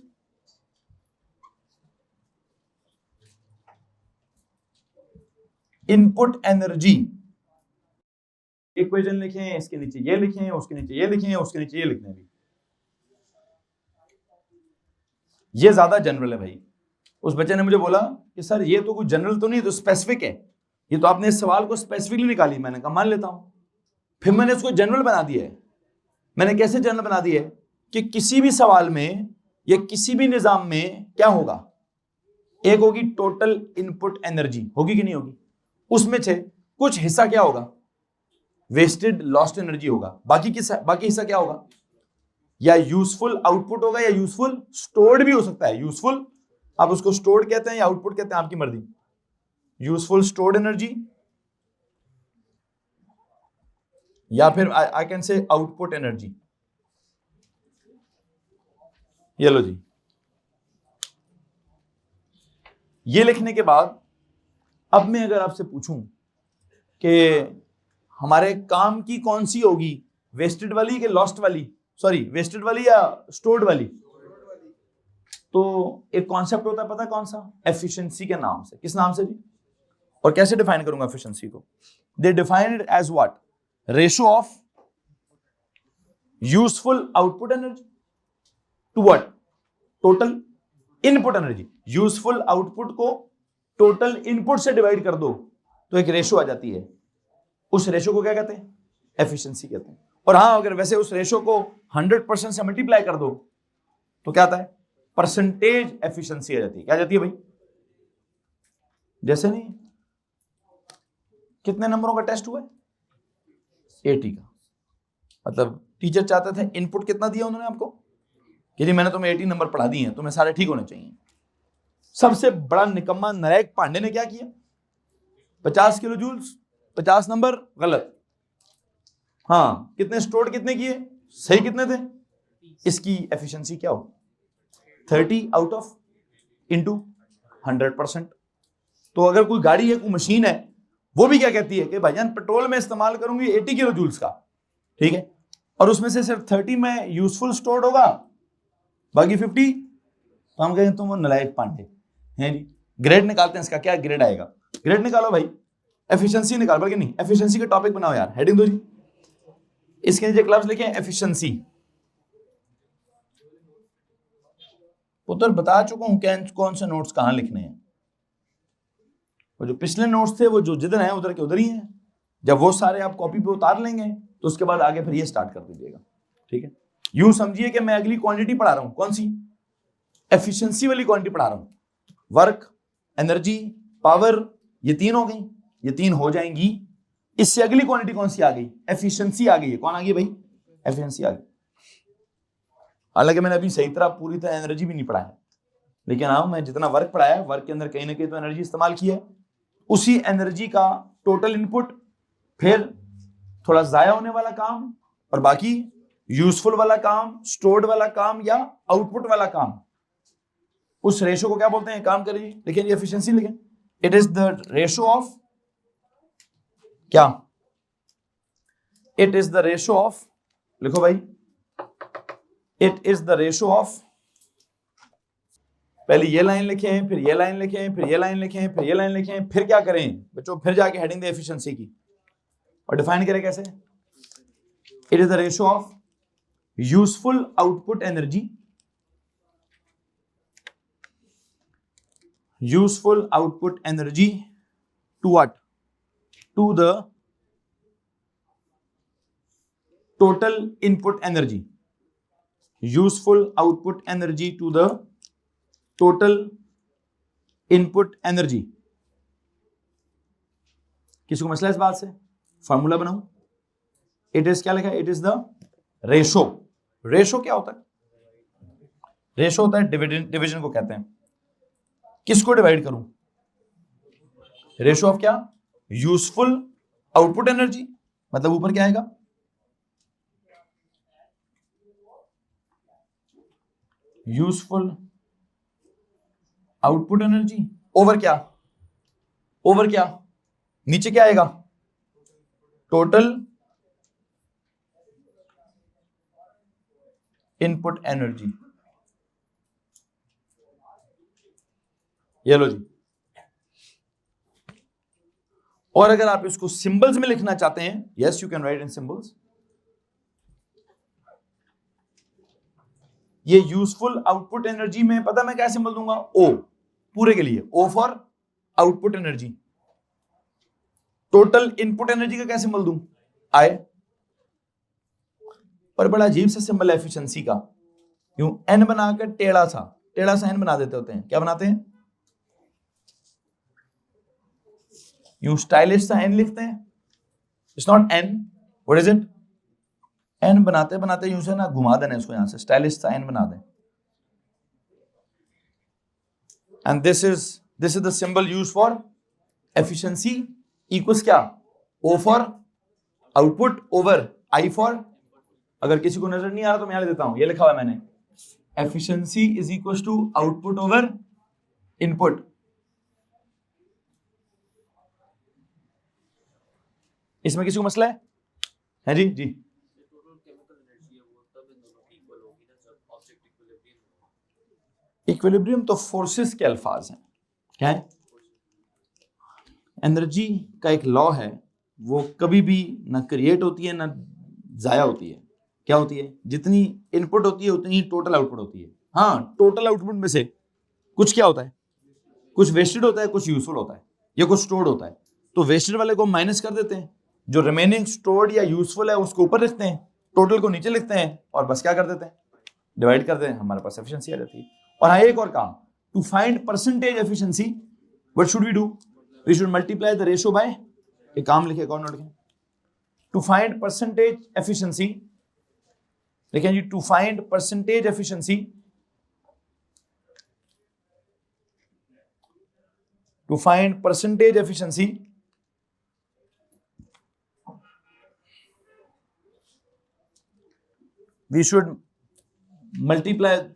input energy. Equation लिखें, इसके नीचे ये लिखें, उसके नीचे ये लिखें, उसके नीचे ये लिखने भी, ये ज्यादा जनरल है भाई। उस बच्चे ने मुझे बोला कि सर ये तो कुछ जनरल तो नहीं, तो स्पेसिफिक है, ये तो आपने इस सवाल को स्पेसिफिकली निकाली। मैंने कहा मान लेता हूं, फिर मैंने इसको जनरल बना दिया है। मैंने कैसे जनरल बना दिया है कि किसी भी सवाल में या किसी भी निजाम में क्या होगा, एक होगी टोटल इनपुट एनर्जी, होगी कि नहीं होगी, उसमें से कुछ हिस्सा क्या होगा, वेस्टेड लॉस्ट एनर्जी होगा, बाकी हिस्सा क्या होगा, या यूजफुल आउटपुट होगा या यूजफुल स्टोर्ड भी हो सकता है। यूजफुल आप उसको स्टोर्ड कहते हैं या आउटपुट कहते हैं, आपकी मर्जी। यूजफुल स्टोर्ड एनर्जी या फिर I can say output energy. ये लो जी, ये लिखने के बाद अब मैं अगर आपसे पूछूं कि हमारे काम की कौन सी होगी, वेस्टेड वाली कि लॉस्ट वाली, सॉरी वेस्टेड वाली या स्टोर्ड वाली, तो एक कॉन्सेप्ट होता है पता है कौन सा, एफिशिएंसी के नाम से। किस नाम से जी, और कैसे डिफाइन करूंगा एफिशिएंसी को, they define it as what, ratio of useful output energy to what, total input energy. Useful output को टोटल इनपुट से डिवाइड कर दो तो एक रेशियो आ जाती है, उस रेशियो को क्या कहते हैं, एफिशिएंसी कहते हैं। और हाँ, अगर वैसे उस रेशो को 100% से मल्टीप्लाई कर दो तो क्या आता है, परसेंटेज एफिशिएंसी आ जाती है। क्या जाती है भाई? जैसे नहीं, कितने नंबरों का टेस्ट हुआ है? 80 का। मतलब टीचर चाहते थे, इनपुट कितना दिया उन्होंने आपको कि जी मैंने तुम्हें 80 नंबर पढ़ा दिए हैं, तुम्हें सारे ठीक होने चाहिए। सबसे बड़ा निकम्मा नरेक पांडे ने क्या किया? 50 किलो जूल्स, 50 नंबर गलत। हाँ, कितने स्टोर कितने किए, सही कितने थे? इसकी एफिशिएंसी क्या हो? 30 आउट ऑफ इंटू 100%। तो अगर कोई गाड़ी है, कोई मशीन है, वो भी क्या कहती है कि भाईजान पेट्रोल में इस्तेमाल करूंगी 80 किलो जूल्स का, ठीक है, और उसमें से सिर्फ 30 में यूजफुल स्टोर्ड होगा, बाकी 50, तो हम कहेंगे तुम वो नलायक पांडे हैं जी। ग्रेड निकालते हैं इसका, क्या ग्रेड आएगा? ग्रेड निकालो भाई, एफिशिएंसी निकाल, बल्कि नहीं, एफिशिएंसी का टॉपिक बनाओ यार, हेडिंग दो जी। इसके नीचे क्लास लिखे एफिशिएंसी। पुत्र बता चुका हूं कौन से नोट्स कहां लिखने हैं। वो जो पिछले नोट्स थे वो जो जिधर हैं उधर के उधर ही हैं। जब वो सारे आप कॉपी पे उतार लेंगे तो उसके बाद आगे फिर ये स्टार्ट कर दीजिएगा, ठीक है। यूं समझिए कि मैं अगली क्वांटिटी पढ़ा रहा हूं, कौन सी? एफिशिएंसी वाली क्वांटिटी पढ़ा रहा हूं। वर्क, एनर्जी, पावर, ये तीन हो गई, ये तीन हो जाएंगी। इससे अगली क्वांटिटी कौन सी आ गई? एफिशिएंसी आ गई है। कौन आ गई भाई? एफिशिएंसी आ गई। हालांकि मैंने अभी सही तरह पूरी तरह एनर्जी भी नहीं पढ़ाया, लेकिन हाँ, मैं जितना वर्क पढ़ाया, वर्क के अंदर कहीं ना कहीं तो एनर्जी इस्तेमाल की है। उसी एनर्जी का टोटल इनपुट, फिर थोड़ा जाया होने वाला काम, और बाकी यूजफुल वाला काम, स्टोर्ड वाला काम या आउटपुट वाला काम। उस रेशो को क्या बोलते हैं? काम करिए, लिखें एफिशिएंसी, लिखें it is the ratio of क्या? It is the ratio of, लिखो भाई, it is the ratio of, पहले ये लाइन लिखें, फिर ये लाइन लिखें, फिर ये लाइन लिखें, फिर ये लाइन लिखें, फिर क्या करें बच्चों? फिर जाके हेडिंग दे एफिशिएंसी की, और डिफाइन करें कैसे? It is the ratio of useful output energy, useful output energy to what? To the total input energy, useful output energy to the total input energy. किसी को मसला इस बात से? फॉर्मूला बनाऊं। इट इज क्या लिखा है? It is the ratio. Ratio क्या होता है? रेशो होता है डिविजन, डिविजन को कहते हैं। किसको डिवाइड करूं? रेशो ऑफ क्या? यूजफुल आउटपुट एनर्जी, मतलब ऊपर क्या आएगा? यूजफुल आउटपुट एनर्जी ओवर क्या? ओवर क्या? नीचे क्या आएगा? Total input energy. ये लो जी। और अगर आप इसको सिंबल्स में लिखना चाहते हैं, yes you can write in symbols. ये यूजफुल आउटपुट एनर्जी में पता मैं क्या सिंबल दूंगा? ओ, पूरे के लिए O for output energy. Total input energy का क्या सिंबल दूं? आई। पर बड़ा अजीब सा सिंबल है एफिशिएंसी का, यूं एन बनाकर टेढ़ा सा एन बना देते होते हैं। क्या बनाते हैं? यूं स्टाइलिश सा एन लिखते हैं। It's not N, what is it? N बनाते बनाते यूं से ना घुमा देना इसको, यहां से स्टाइलिश सा एन बना दें। And this is the symbol use for efficiency equals क्या? O for output over I for, अगर किसी को नजर नहीं आ रहा तो मैं यहां देता हूं, ये लिखा हुआ है मैंने, efficiency is equals to output over input. इसमें किसी को मसला है जी? जी, इक्विलिब्रियम तो फोर्सेस के अल्फाज हैं। क्या है? एनर्जी का एक लॉ है, वो कभी भी ना क्रिएट होती है ना जाया होती है। क्या होती है? जितनी इनपुट होती है उतनी ही टोटल आउटपुट होती है। हाँ, टोटल आउटपुट में से कुछ क्या होता है? कुछ वेस्टेड होता है, कुछ यूजफुल होता है, या कुछ स्टोर्ड होता है। तो वेस्टेड वाले को माइनस कर देते हैं जो रिमेनिंग स्टोर्ड या यूजफुल है उसको ऊपर लिखते हैं, टोटल को नीचे लिखते हैं और बस क्या कर देते हैं, डिवाइड कर देते हैं, हमारे पास एफिशिएंसी आ जाती है। और हाँ एक और काम, to find percentage efficiency what should we do, we should multiply the ratio by, एक काम लिखे कौन लिखें, टू फाइंड परसेंटेज एफिशिएंसी, देखें जी, to find percentage efficiency, to find percentage efficiency we should multiply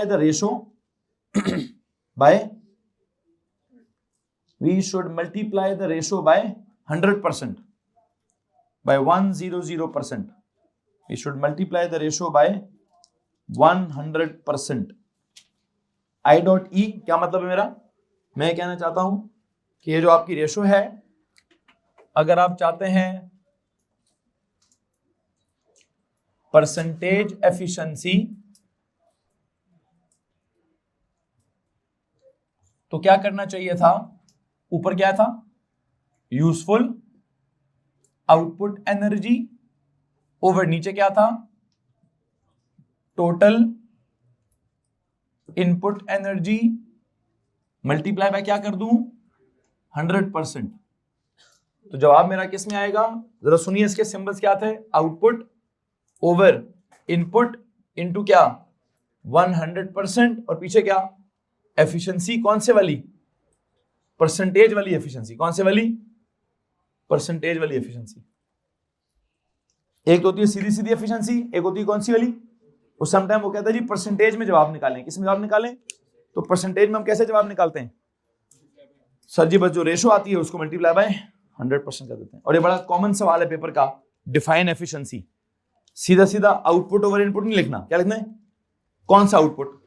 the ratio by, we should multiply the ratio by 100%, by 100%, we should multiply the ratio by 100%. I dot E क्या मतलब है मेरा, मैं कहना चाहता हूं कि ये जो आपकी रेशो है, अगर आप चाहते हैं परसेंटेज एफिशिएंसी तो क्या करना चाहिए था, ऊपर क्या था, यूजफुल आउटपुट एनर्जी, ओवर नीचे क्या था, total input energy, multiply by क्या कर दूं, 100%। तो जवाब मेरा किस में आएगा, जरा सुनिए इसके सिंबल्स क्या थे, आउटपुट ओवर इनपुट इनटू क्या 100% और पीछे क्या एफिशिएंसी, कौन से वाली, परसेंटेज वाली एफिशिएंसी, कौन से वाली, परसेंटेज वाली एफिशिएंसी। एक तो होती है सीधी सीधी एफिशिएंसी, एक होती है कौन सी वाली, उस समटाइम वो कहता है जी परसेंटेज में जवाब निकालें, किस में जवाब निकालें, तो परसेंटेज में हम कैसे जवाब निकालते हैं सर जी, बस जो रेशो आती है उसको मल्टीप्लाई बाय 100% कर देते हैं। और ये बड़ा कॉमन सवाल है पेपर का, डिफाइन एफिशिएंसी, सीधा सीधा आउटपुट ओवर इनपुट नहीं लिखना, क्या लिखना है, कौन सा आउटपुट,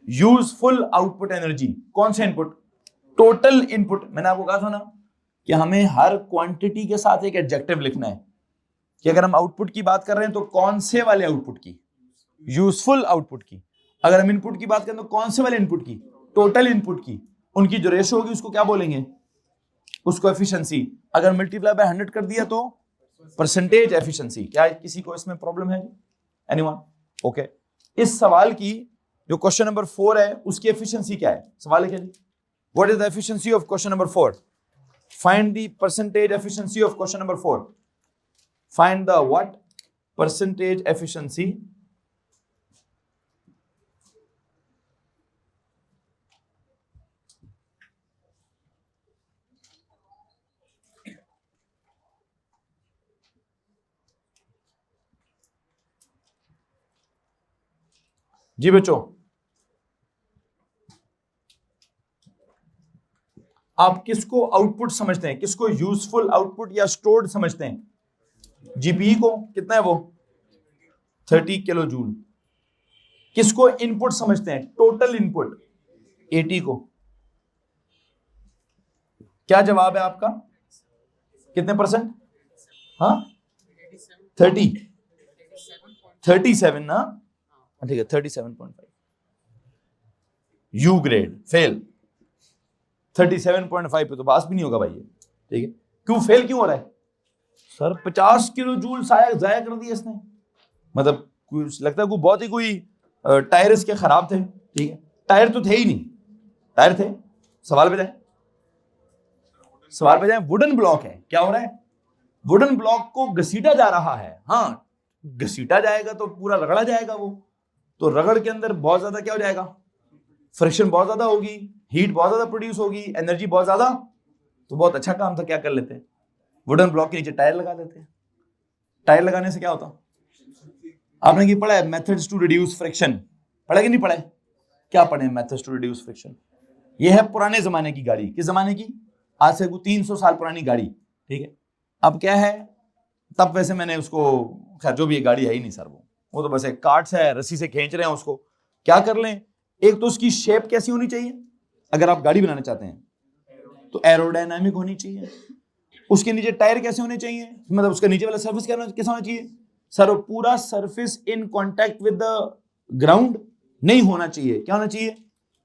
यूजफुल आउटपुट एनर्जी, कौन सा इनपुट, टोटल इनपुट। मैंने आपको कहा था ना कि हमें हर क्वांटिटी के साथ एक एडजेक्टिव लिखना है, कि अगर हम आउटपुट की बात कर रहे हैं तो कौन से वाले आउटपुट की, यूजफुल आउटपुट की, अगर हम इनपुट की बात करें तो कौन से वाले इनपुट की, टोटल इनपुट की, उनकी जो रेशो होगी उसको क्या बोलेंगे, उसको एफिशिएंसी। अगर मल्टीप्लाई बाय 100 कर दिया तो परसेंटेज एफिशिएंसी। क्या किसी को इसमें प्रॉब्लम है, एनीवन? ओके, इस सवाल की जो क्वेश्चन नंबर 4 है उसकी एफिशिएंसी क्या है, सवाल है क्या जी, what is the efficiency of question number 4, find the percentage efficiency of question number 4, find the what, percentage efficiency जी बच्चों। आप किसको आउटपुट समझते हैं, किसको यूजफुल आउटपुट या स्टोर्ड समझते हैं, जीपीई को, कितना है वो 30 किलो जूल। किसको इनपुट समझते हैं, टोटल इनपुट 80 को। क्या जवाब है आपका, कितने परसेंट, हाँ 37 ना, ठीक है 37.5, यू ग्रेड फेल, 37.5 पे तो पास भी नहीं होगा भाई ये, ठीक है। क्यों फेल क्यों हो रहा है सर, 50 किलो जूल जाया कर दिया इसने, मतलब लगता है कोई बहुत ही कोई टायर इसके खराब थे, ठीक है, टायर तो थे ही नहीं, टायर थे, सवाल पे जाए, वुडन ब्लॉक है, क्या हो रहा है, वुडन ब्लॉक को घसीटा जा रहा है, हाँ घसीटा जाएगा तो पूरा रगड़ा जाएगा वो, तो रगड़ के अंदर बहुत ज्यादा क्या हो जाएगा, फ्रिक्शन बहुत ज्यादा होगी, हीट बहुत ज्यादा प्रोड्यूस होगी, एनर्जी बहुत ज्यादा, तो बहुत अच्छा काम था, क्या कर लेते हैं वुडन ब्लॉक के नीचे टायर लगा देते हैं। टायर लगाने से क्या होता, आपने की पढ़ा है मेथड्स टू रिड्यूस फ्रिक्शन, पढ़ा कि नहीं पढ़ा है, क्या पढ़े मेथड्स टू रिड्यूस फ्रिक्शन। ये है पुराने जमाने की गाड़ी, किस जमाने की, आज से 300 साल पुरानी गाड़ी, ठीक है। अब क्या है, तब वैसे मैंने उसको, खैर जो भी ये गाड़ी है ही नहीं सर, वो तो बस एक कार्ट है, रस्सी से खींच रहे हैं उसको, क्या कर लें। एक तो उसकी शेप कैसी होनी चाहिए, अगर आप गाड़ी बनाना चाहते हैं तो एरोडायनामिक होनी चाहिए। उसके नीचे टायर कैसे होने चाहिए, मतलब उसका नीचे वाला सरफेस कैसा होना चाहिए सर, पूरा surface in contact with the ground नहीं होना चाहिए, क्या होना चाहिए,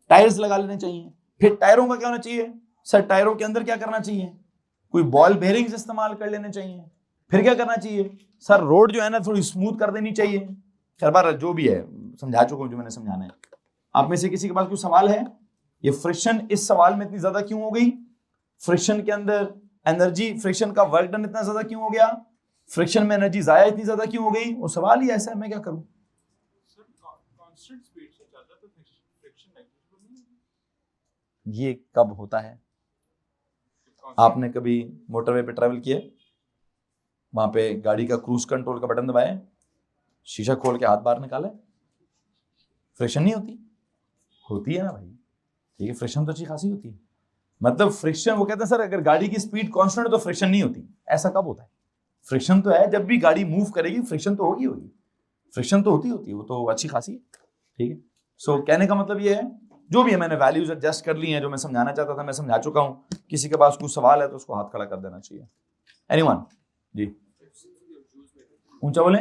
टायर्स लगा लेने चाहिए। फिर टायरों का क्या होना चाहिए सर, टायरों के अंदर क्या करना चाहिए, कोई बॉल बेयरिंग्स इस्तेमाल कर लेने चाहिए। फिर क्या करना चाहिए सर, रोड जो है ना थोड़ी स्मूथ कर देनी चाहिए। खैर बार जो भी है समझा चुका हूं जो मैंने समझाना है। आप में से किसी के पास कोई सवाल है? ये फ्रिक्शन इस सवाल में इतनी ज्यादा क्यों हो गई? फ्रिक्शन के अंदर एनर्जी, फ्रिक्शन का वर्क डन इतना ज्यादा क्यों हो गया? फ्रिक्शन में एनर्जी जाया इतनी ज्यादा क्यों हो गई? वो सवाल ही ऐसा है, मैं क्या करूं? ये कब होता है? आपने कभी मोटरवे पे ट्रैवल किया, वहां पे गाड़ी का क्रूज कंट्रोल का बटन दबाया, शीशा खोल के हाथ बाहर निकाला, फ्रिक्शन नहीं होती? होती है ना भाई, ठीक है, फ्रिक्शन तो अच्छी खासी होती है। मतलब फ्रिक्शन, वो कहते हैं सर अगर गाड़ी की स्पीड कांस्टेंट है तो फ्रिक्शन नहीं होती। ऐसा कब होता है? फ्रिक्शन तो है, जब भी गाड़ी मूव करेगी फ्रिक्शन तो होगी, फ्रिक्शन तो होती है, वो तो अच्छी खासी है, ठीक है। सो कहने का मतलब ये है, जो भी है मैंने वैल्यूज एडजस्ट कर ली हैं, जो मैं समझाना चाहता था मैं समझा चुका हूं। किसी के पास कुछ सवाल है तो उसको हाथ खड़ा कर देना चाहिए। एनीवन जी, ऊंचा बोले।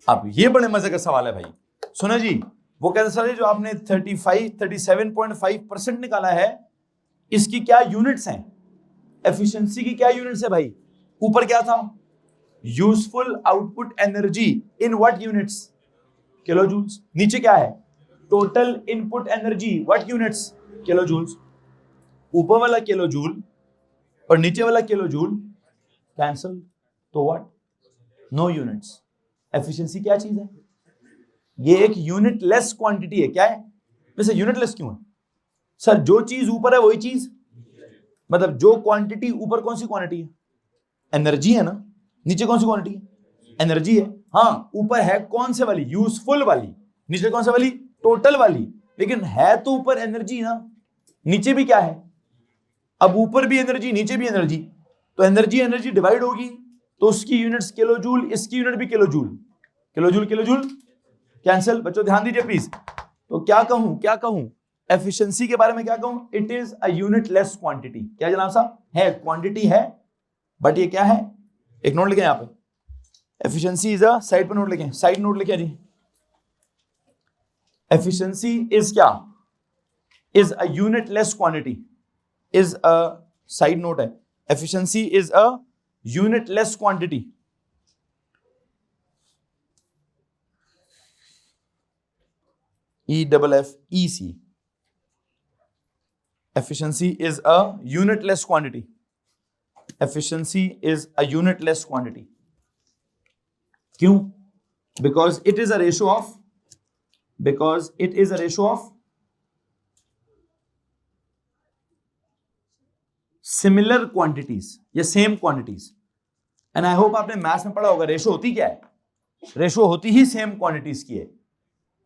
अब ये बड़े मजे का सवाल है भाई, सुनो जी। वो कहते सर जो आपने 37.5% निकाला है, इसकी क्या यूनिट्स हैं? एफिशिएंसी की क्या यूनिट्स है भाई? ऊपर क्या था? Useful output energy in what units? Kilo joules. नीचे क्या है? Total input energy what units? Kilo joules. ऊपर वाला किलो जूल और नीचे वाला किलो जूल कैंसल, तो व्हाट? No units. एफिशिएंसी क्या चीज है? ये एक यूनिट लेस क्वांटिटी है। क्या है? वैसे यूनिट लेस क्यों है सर? जो चीज ऊपर है वही चीज, मतलब जो क्वांटिटी ऊपर, कौन सी क्वांटिटी है? एनर्जी है ना। नीचे कौन सी क्वांटिटी है? एनर्जी है। हाँ, ऊपर है कौन से वाली? यूजफुल वाली। नीचे कौन से वाली? टोटल वाली। लेकिन है तो ऊपर एनर्जी ना, नीचे भी क्या है? अब ऊपर भी एनर्जी नीचे भी एनर्जी, तो एनर्जी एनर्जी डिवाइड होगी, तो उसकी यूनिट्स किलो जूल, इसकी यूनिट भी kilo joule. Kilo joule kilo joule cancel. बच्चों ध्यान दीजिए प्लीज। तो क्या कहूं एफिशिएंसी के बारे में? क्या कहूं? It is a unitless quantity. क्या जनाब साहब? है, क्वांटिटी है, बट ये क्या है? एक नोट लिखें यहां पे, एफिशिएंसी इज अ, साइड पर नोट लिखें, साइड नोट लिखें जी। एफिशिएंसी इज क्या? Is a unitless quantity, is a, side note है, efficiency is a unitless quantity. EFFEC. Efficiency is a unitless quantity. Efficiency is a unitless quantity. क्यों? Because it is a ratio of similar quantities या same quantities. And I hope आपने मैथ्स में पढ़ा होगा रेशो होती क्या है? रेशो होती ही सेम क्वांटिटीज की है।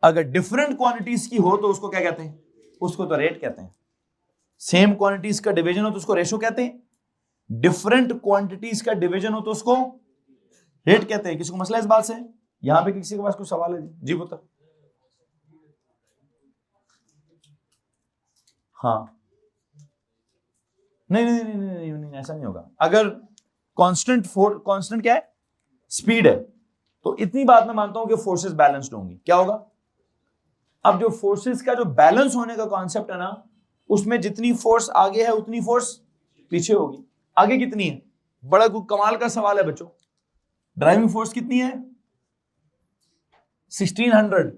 अगर डिफरेंट क्वांटिटीज की हो तो उसको क्या कहते हैं? उसको तो रेट कहते हैं। सेम क्वांटिटीज का डिवीजन हो तो उसको रेशो कहते हैं, डिफरेंट क्वांटिटीज का डिवीजन हो तो उसको रेट कहते हैं। किसी को मसला इस बात से? यहां पे किसी के पास कुछ सवाल है जी पुत्र? हाँ, नहीं, ऐसा नहीं होगा। अगर कांस्टेंट क्या है? स्पीड है, तो इतनी बात मैं मानता हूं कि फोर्सेस बैलेंस्ड होंगी। क्या होगा? अब जो फोर्सेस का जो बैलेंस होने का कॉन्सेप्ट है ना, उसमें जितनी फोर्स आगे है उतनी फोर्स पीछे होगी। आगे कितनी है? बड़ा कमाल का सवाल है बच्चों। ड्राइविंग फोर्स कितनी है? 1600।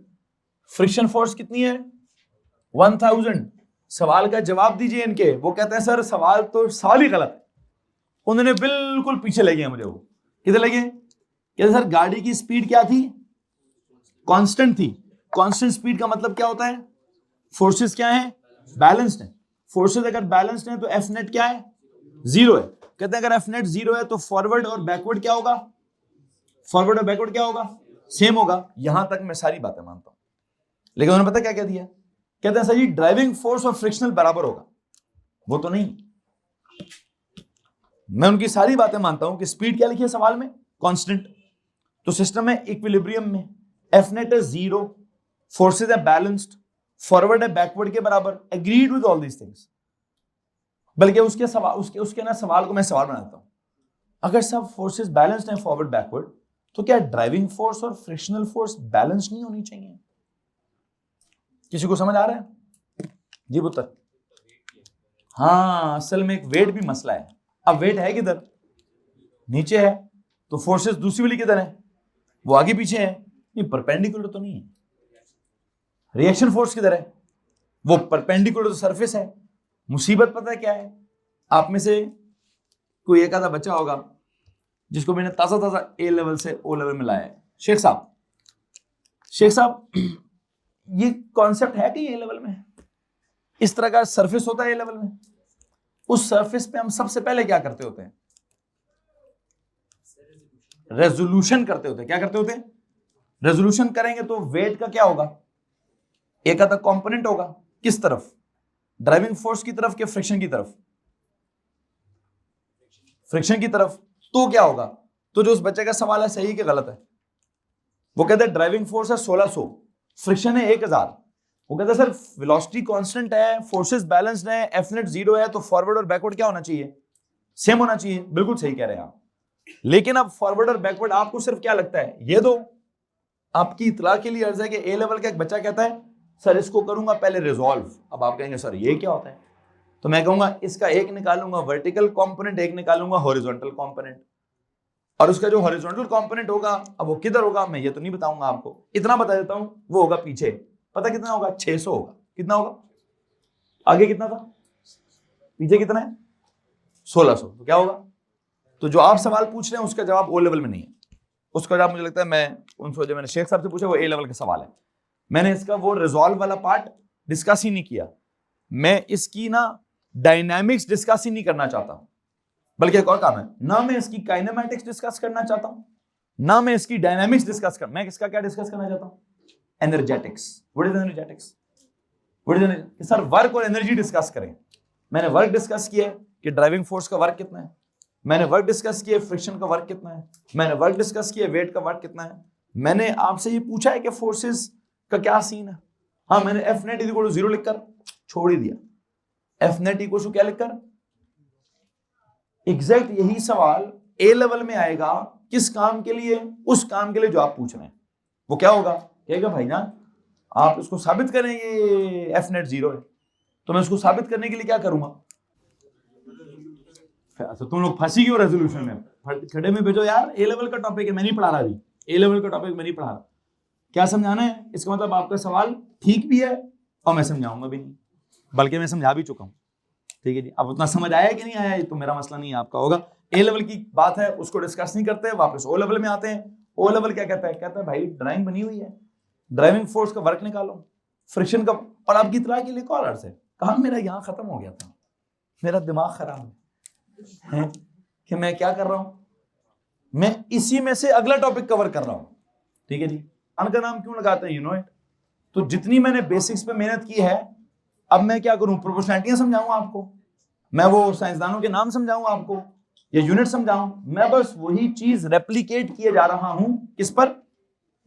फ्रिक्शन फोर्स कितनी है? 1000। सवाल का जवाब दीजिए इनके। वो कहते हैं सर सवाल ही गलत है। उन्होंने बिल्कुल पीछे ले गया मुझे। वो किधर लगे? कहते सर गाड़ी की स्पीड क्या थी? कांस्टेंट थी। कांस्टेंट स्पीड का मतलब क्या होता है? फोर्सेस क्या है? बैलेंस्ड है। फोर्सेस अगर बैलेंस्ड है तो एफ नेट क्या है? 0 है। कहते हैं अगर एफ नेट 0 है तो फॉरवर्ड और बैकवर्ड क्या होगा? फॉरवर्ड और बैकवर्ड क्या होगा? सेम होगा। यहां तक मैं सारी बातें मानता हूं, लेकिन उन्होंने पता क्या कह दिया? कहते हैं सर जी ड्राइविंग फोर्स और फ्रिक्शनल बराबर होगा। वो तो नहीं। मैं उनकी सारी बातें मानता हूं कि स्पीड क्या लिखी है सवाल में? कांस्टेंट। तो सिस्टम है इक्विलिब्रियम में, एफ नेट है 0, फोर्सेस है बैलेंस्ड, फॉरवर्ड है बैकवर्ड के बराबर। Agreed with all these things. बल्कि उसके ना सवाल को मैं सवाल बनाता हूं, अगर सब फोर्सेस बैलेंस्ड हैं फॉरवर्ड बैकवर्ड, तो क्या ड्राइविंग फोर्स और फ्रिक्शनल फोर्स बैलेंस नहीं होनी चाहिए? किसी को समझ आ रहा है जी पुत्र? हाँ, असल में एक वेट भी मसला है। अब वेट है किधर, नीचे है, तो फोर्सेस दूसरी वाली किधर है, वो आगे पीछे है, नहीं परपेंडिकुलर तो नहीं है। रिएक्शन फोर्स किधर है, वो परपेंडिकुलर तो सरफेस है। मुसीबत पता है क्या है, आप में से कोई एक आधा बच्चा होगा जिसको मैंने ताजा ताजा ए लेवल से ओ लेवल में लाया है। शेख साहब ये कॉन्सेप्ट है कि ए लेवल में इस तरह का सरफेस होता है ए लेवल में, उस सरफेस पे हम सबसे पहले क्या करते होते हैं, रेजोल्यूशन करते होते हैं। क्या करते होते हैं, रेजोल्यूशन करेंगे तो वेट का क्या होगा, एक आधा कंपोनेंट होगा, किस तरफ, ड्राइविंग फोर्स की तरफ कि फ्रिक्शन की तरफ, फ्रिक्शन की तरफ। तो क्या होगा, तो जो उस बच्चे का सवाल है सही कि गलत है, वो कहते हैं ड्राइविंग फोर्स है 1600, फ्रिक्शन है 1000, वो कहता है सर वेलोसिटी कांस्टेंट है, फोर्सेस बैलेंस्ड है, एफ नेट 0 है, तो फॉरवर्ड और बैकवर्ड क्या होना चाहिए, सेम होना चाहिए। बिल्कुल सही कह रहे हैं आप, लेकिन अब फॉरवर्ड और बैकवर्ड आपको सिर्फ क्या लगता है, ये दो। आपकी इतला के लिए अर्ज है कि ए लेवल का एक बच्चा कहता है सर इसको करूंगा पहले रिजॉल्व। अब आप कहेंगे सर ये क्या होता है, तो मैं कहूंगा इसका एक निकालूंगा वर्टिकल कंपोनेंट, एक निकालूंगा हॉरिजॉन्टल कंपोनेंट, और उसका जो हॉरिजॉन्टल कंपोनेंट होगा अब वो किधर होगा मैं ये तो नहीं बताऊंगा आपको, इतना बता देता हूं वो होगा पीछे। पता कितना होगा, 600 होगा। कितना होगा, आगे कितना था, पीछे कितना है, 1600। तो क्या होगा, तो जो आप सवाल पूछ रहे हैं उसका जवाब ओ लेवल में नहीं है, उसका जवाब मुझे लगता है मैं उनसे जो मैंने शेख साहब से पूछा वो ए लेवल का सवाल है। मैंने इसका वो रिजॉल्व वाला पार्ट डिस्कस ही नहीं किया, मैं इसकी ना डायनामिक्स डिस्कस ही नहीं करना चाहता, बल्कि एक और काम है ना, मैं इसकी काइनेमैटिक्स डिस्कस करना चाहता हूं, ना मैं इसकी डायनामिक्स डिस्कस कर, मैं इसका क्या डिस्कस करना चाहता हूं, energetics. What is energetics, what is energy, sir work और एनर्जी डिस्कस करें। मैंने वर्क डिस्कस किया कि ड्राइविंग फोर्स का वर्क कितना है, मैंने वर्क डिस्कस किया फ्रिक्शन का वर्क कितना है, मैंने वर्क डिस्कस किया वेट का वर्क कितना है, मैंने आपसे ये पूछा है कि फोर्सेस का क्या सीन है। हाँ, मैंने एफ नेट इक्वल टू 0 लिखकर छोड़ ही दिया, एफ नेट इक्वल टू क्या लिखकर, एग्जैक्ट यही सवाल ए लेवल में आएगा, किस काम के लिए, उस काम के लिए जो आप पूछ रहे हैं। वो क्या होगा, कहेगा भाई ना आप इसको साबित करेंगे एफ नेट 0 है, तो मैं उसको साबित करने के लिए क्या करूंगा, तो तुम लोग फंसी क्यों रेजोल्यूशन में, खड़े में भेजो यार, ए लेवल का टॉपिक है, मैं नहीं पढ़ा रहा अभी, ए लेवल का टॉपिक मैं नहीं पढ़ा रहा। क्या समझाना है, इसका मतलब आपका सवाल ठीक भी है और मैं समझाऊंगा भी नहीं, बल्कि मैं समझा भी चुका हूं। ठीक है जी, अब उतना समझ आया कि नहीं आया ये तो मेरा मसला नहीं है, आपका होगा। ए लेवल की बात है उसको डिस्कस नहीं करते, वापस ओ लेवल में आते हैं। ओ लेवल क्या कहता है, कहता है भाई ड्राइंग बनी हुई है, ड्राइविंग फोर्स का वर्क निकालो, फ्रिक्शन का, और आपकी इतला के लिए कॉल अर्ज है। कहा मेरा यहाँ खत्म हो गया था, मेरा दिमाग खराब है कि मैं क्या कर रहा हूं, मैं इसी में से अगला टॉपिक कवर कर रहा हूं। ठीक है जी, का नाम क्यों लगाते हैं, यू नो इट। तो जितनी मैंने बेसिक्स पे मेहनत की है, अब मैं क्या करूं, प्रोपोर्शनैलिटियां समझाऊं आपको, मैं वो साइंसदानों के नाम समझाऊं आपको, या यूनिट समझाऊं, मैं बस वही चीज रेप्लिकेट किए जा रहा हूं, किस पर,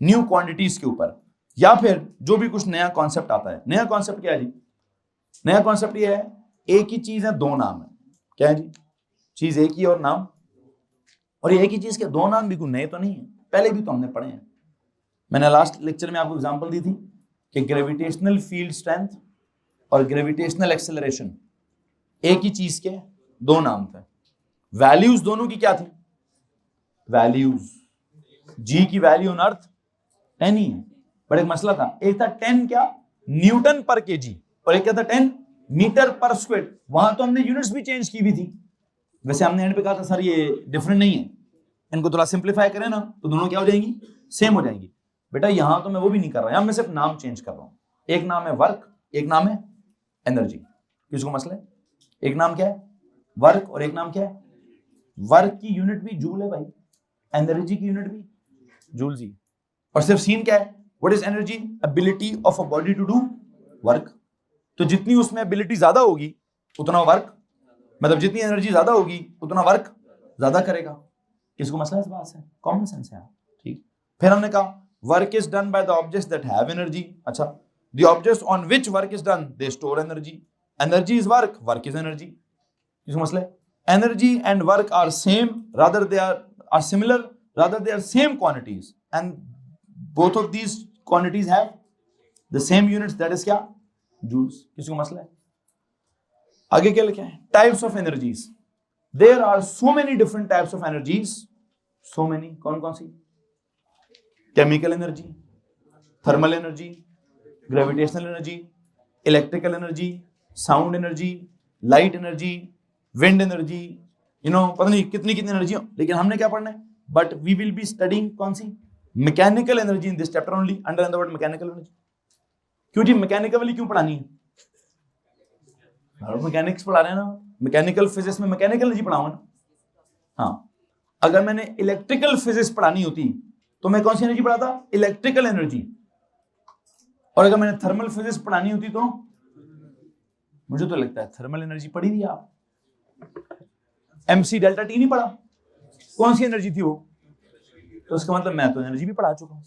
न्यू क्वांटिटीज के ऊपर, या फिर जो भी कुछ नया कॉन्सेप्ट आता है। नया कॉन्सेप्ट क्या है जी, नया कॉन्सेप्ट ये है एक ही चीज है दो नाम है। क्या है जी, चीज एक ही और नाम, और ये एक ही चीज के दो नाम भी कोई नए तो नहीं है, पहले भी तो हमने पढ़े हैं। मैंने लास्ट लेक्चर में आपको एग्जांपल दी थी कि ग्रेविटेशनल फील्ड स्ट्रेंथ और ग्रेविटेशनल एक्सेलरेशन एक ही चीज के दो नाम थे। वैल्यूज दोनों की क्या थी, वैल्यूज, जी की वैल्यू ऑन अर्थ 10 ही है, पर एक मसला था, एक था 10 क्या, न्यूटन पर केजी, और एक क्या था 10 मीटर पर स्क्वायर। वहां तो हमने यूनिट्स भी चेंज की भी थी, वैसे हमने एंड पे कहा था सर ये डिफरेंट नहीं है, इनको थोड़ा सिंप्लीफाई करें ना तो दोनों क्या हो जाएंगी, सेम हो जाएंगी। बेटा यहां तो मैं वो भी नहीं कर रहा, यहां मैं सिर्फ नाम चेंज कर रहा हूं, एक नाम है वर्क, एक नाम है एनर्जी। किसको मसला है, एक नाम क्या है वर्क और एक नाम क्या है, वर्क की यूनिट भी जूल है भाई, एनर्जी की यूनिट भी जूल जी, और सिर्फ सीन क्या है, what is energy, ability of a body to do work. तो जितनी उसमें एबिलिटी ज्यादा होगी उतना वर्क, मतलब जितनी एनर्जी ज्यादा होगी उतना वर्क ज्यादा करेगा। किसको मसला इस बात से, कॉमन सेंस है। ठीक, फिर हमने कहा work is done by the objects that have energy. अच्छा, the objects on which work is done they store energy, energy is work, work is energy. किसको मसला है, energy and work are same, rather they are similar, rather they are same quantities, and both of these quantities have the same units, that is क्या, जूल्स। किसको मसला है, आगे क्या लिखा है, types of energies. There are so many different types of energies, so many, कौन कौन सी? Chemical energy, thermal energy, gravitational energy, electrical energy, sound energy, light energy, wind energy, पता नहीं कितनी कितनी एनर्जी। लेकिन हमने क्या पढ़ना है? But we will be studying कौन सी? Mechanical energy in this chapter only, under the word mechanical energy. क्यों जी मैकेनिकल वाली क्यों पढ़ानी है? मैकेनिक्स पढ़ा रहे हैं ना, मैकेनिकल फिजिक्स में मैकेनिकल एनर्जी पढ़ाऊंगा ना। हाँ, अगर मैंने इलेक्ट्रिकल फिजिक्स पढ़ानी होती तो मैं कौन सी एनर्जी पढ़ाता? Electrical energy. और अगर मैंने थर्मल फिजिक्स पढ़ानी होती तो मुझे तो लगता है थर्मल एनर्जी पढ़ी थी आप, MC डेल्टा T नहीं पढ़ा? कौन सी एनर्जी थी वो? तो उसका मतलब मैं तो एनर्जी भी पढ़ा चुका हूं,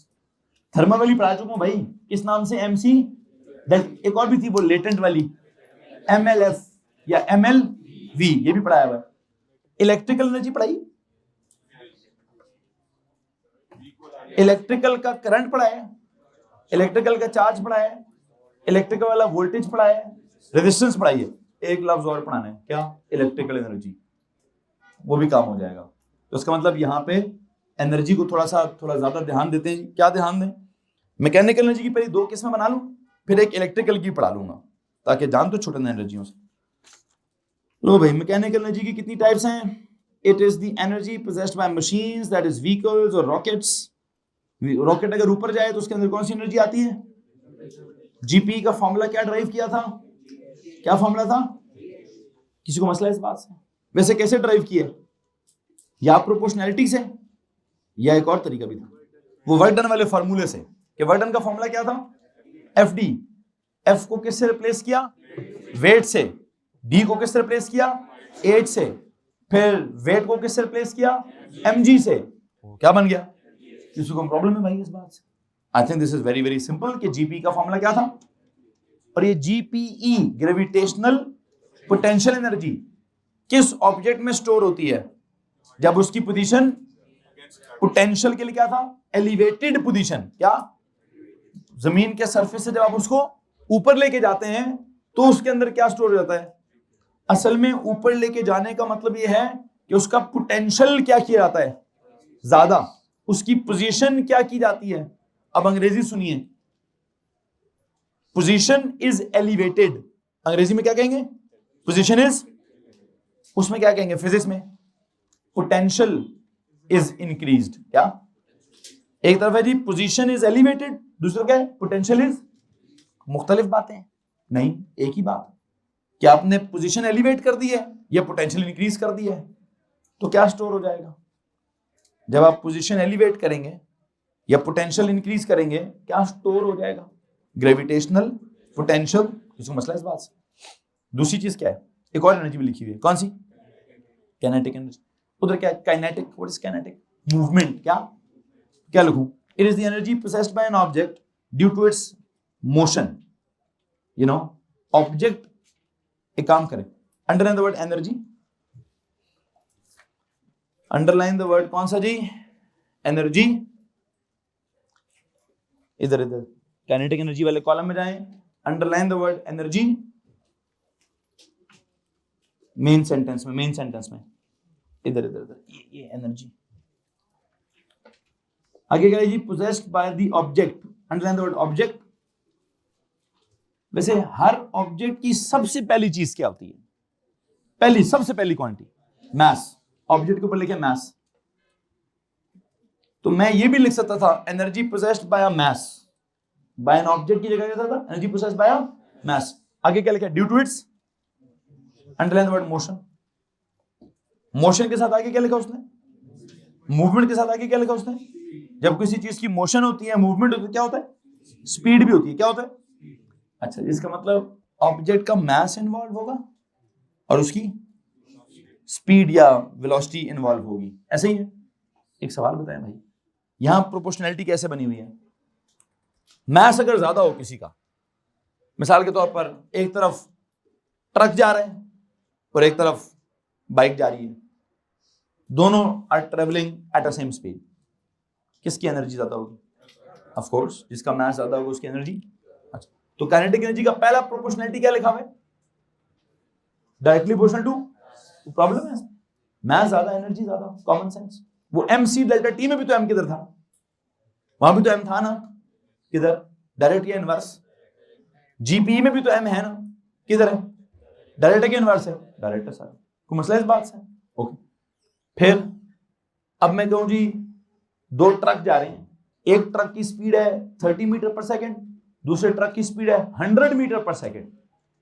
थर्मल वाली पढ़ा चुका हूं भाई। किस नाम से? MC delta. एक और भी थी वो लेटेंट वाली, MLF या MLV, ये भी पढ़ाया हुआ है। इलेक्ट्रिकल एनर्जी पढ़ाई, इलेक्ट्रिकल का करंट पढ़ा है, इलेक्ट्रिकल का चार्ज पढ़ा है, इलेक्ट्रिकल वाला वोल्टेज पढ़ा है, रेजिस्टेंस पढ़ाई है। एक लफ्ज और पढ़ाना है, क्या? इलेक्ट्रिकल एनर्जी, वो भी काम हो जाएगा। तो इसका मतलब यहाँ पे एनर्जी को थोड़ा ज्यादा ध्यान देते हैं। क्या ध्यान दें? मैकेनिकल एनर्जी की पहले 2 किस्में बना लूं, फिर एक इलेक्ट्रिकल की पढ़ा लूंगा, ताकि जान तो छूटे ना एनर्जियों से। लो भाई, मैकेनिकल एनर्जी की कितनी टाइप्स हैं? It is the energy possessed bye machines, that is vehicles और रॉकेट्स। रॉकेट अगर ऊपर जाए तो उसके अंदर कौन सी एनर्जी आती है? जीपी का फॉर्मूला क्या ड्राइव किया था? क्या फॉर्मूला था? किसी को मसला है इस बात से? वैसे कैसे ड्राइव किया? या प्रोपोर्शनैलिटी से, या एक और तरीका भी था, वो वर्क डन वाले फॉर्मूले से। कि वर्क डन का फॉर्मूला क्या था? FD। F को किससे रिप्लेस किया? वेट से। D को किससे रिप्लेस किया? एज से। फिर वेट को किससे रिप्लेस किया? mg से। क्या बन गया? किसी को प्रॉब्लम है भाई इस बात से? I think this is very very simple कि जीपी का फॉर्मूला क्या था? और ये जीपीई, ग्रेविटेशनल पोटेंशियल एनर्जी, किस ऑब्जेक्ट में स्टोर होती है जब उसकी पोजीशन पोटेंशियल के लिए क्या था? Elevated position. क्या? जमीन के सरफेस से जब आप उसको ऊपर लेके जाते हैं तो उसके अंदर क्या स्टोर हो जाता है? असल में ऊपर लेके जाने का मतलब यह है कि उसका पोटेंशियल क्या किया जाता है? ज्यादा। उसकी पोजीशन क्या की जाती है? अब अंग्रेजी सुनिए, पोजीशन इज एलिवेटेड। अंग्रेजी में क्या कहेंगे? पोजीशन इज, उसमें क्या कहेंगे फिजिक्स में? Potential is increased. क्या? एक तरफ है जी पोजीशन इज एलिवेटेड, दूसरा क्या है? Potential is. मुख्तलिफ बातें नहीं, एक ही बात। क्या आपने पोजीशन एलिवेट कर दी है या पोटेंशियल इंक्रीज कर दी है? तो क्या स्टोर हो जाएगा? जब आप पोजीशन एलिवेट करेंगे या पोटेंशियल इंक्रीज करेंगे, क्या स्टोर हो जाएगा? Gravitational potential. किसी को मसला इस बात से? दूसरी चीज क्या है? एक और एनर्जी भी लिखी हुई है, कौन सी? Kinetic energy. उधर क्या है? Kinetic. What is kinetic? Movement. क्या क्या लिखूं? It is the energy possessed by an object due to its motion. Object एक काम करें, underline the word energy, underline the word कौन सा जी? एनर्जी। इधर काइनेटिक एनर्जी वाले कॉलम में जाएं, underline the word energy. Main sentence में इधर ये एनर्जी। आगे क्या है जी? Possessed by the object, underline the word object. वैसे हर ऑब्जेक्ट की सबसे पहली चीज क्या होती है? सबसे पहली क्वांटिटी मास। ऑब्जेक्ट के ऊपर लिखे मास। तो मैं ये भी लिख सकता था energy possessed by a mass. By an object की जगह क्या था? Energy possessed by a mass. आगे क्या लिखा? Due to its, underline the word motion. Motion के साथ आगे क्या लिखा उसने? मूवमेंट के साथ आगे क्या लिखा उसने? जब किसी चीज की मोशन होती है, मूवमेंट होती है, क्या होता है? स्पीड भी होती है। क्या होता है? अच्छा, इसका मतलब ऑब्जेक्ट का मास इन्वॉल्व होगा और उसकी स्पीड या वेलोसिटी इन्वॉल्व होगी। ऐसे ही है। एक सवाल बताएं भाई, यहां प्रोपोर्शनैलिटी कैसे बनी हुई है? मास अगर ज्यादा हो किसी का, मिसाल के तौर पर एक तरफ ट्रक जा रहे हैं और एक तरफ बाइक जा रही है, दोनों are travelling at a same speed, किसकी एनर्जी ज्यादा होगी? ऑफ कोर्स जिसका मास ज्यादा होगा उसकी एनर्जी। अच्छा, तो काइनेटिक एनर्जी का पहला प्रोपोर्शनैलिटी क्या लिखा हुआ है? Directly proportional to. प्रॉब्लम है? मैथ ज्यादा, एनर्जी ज्यादा, कॉमन सेंस। वो MC डेल्टा T में भी तो M किधर था, वहां भी तो M था ना, किधर, डायरेक्ट या इनवर्स। GPE में भी तो M है ना, किधर है, डायरेक्ट या इनवर्स है, डायरेक्ट है सर। कोई मसला इस बात से? ओके। फिर अब मैं कहूं जी 2 ट्रक जा रहे हैं, एक ट्रक की स्पीड है 30 मीटर पर सेकेंड, दूसरे ट्रक की स्पीड है 100 मीटर पर सेकेंड,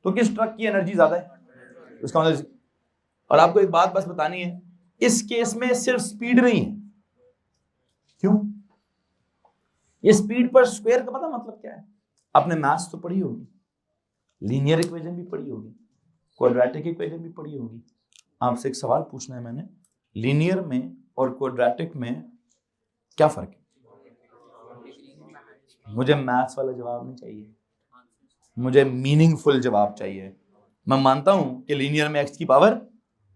तो किस ट्रक की एनर्जी ज्यादा है? उसका मतलब, और आपको एक बात बस बतानी है, इस केस में सिर्फ स्पीड नहीं है। क्यों? ये स्पीड पर स्क्वायर का पता मतलब क्या है? आपने मैथ्स तो पढ़ी होगी, लीनियर इक्वेशन भी पढ़ी होगी, क्वाड्रेटिक इक्वेशन भी पढ़ी होगी। आपसे एक सवाल पूछना है मैंने, लीनियर में और क्वाड्रेटिक में क्या फर्क है? मुझे मैथ्स वाला जवाब नहीं चाहिए, मुझे मीनिंगफुल जवाब चाहिए। मैं मानता हूं कि लीनियर में x की पावर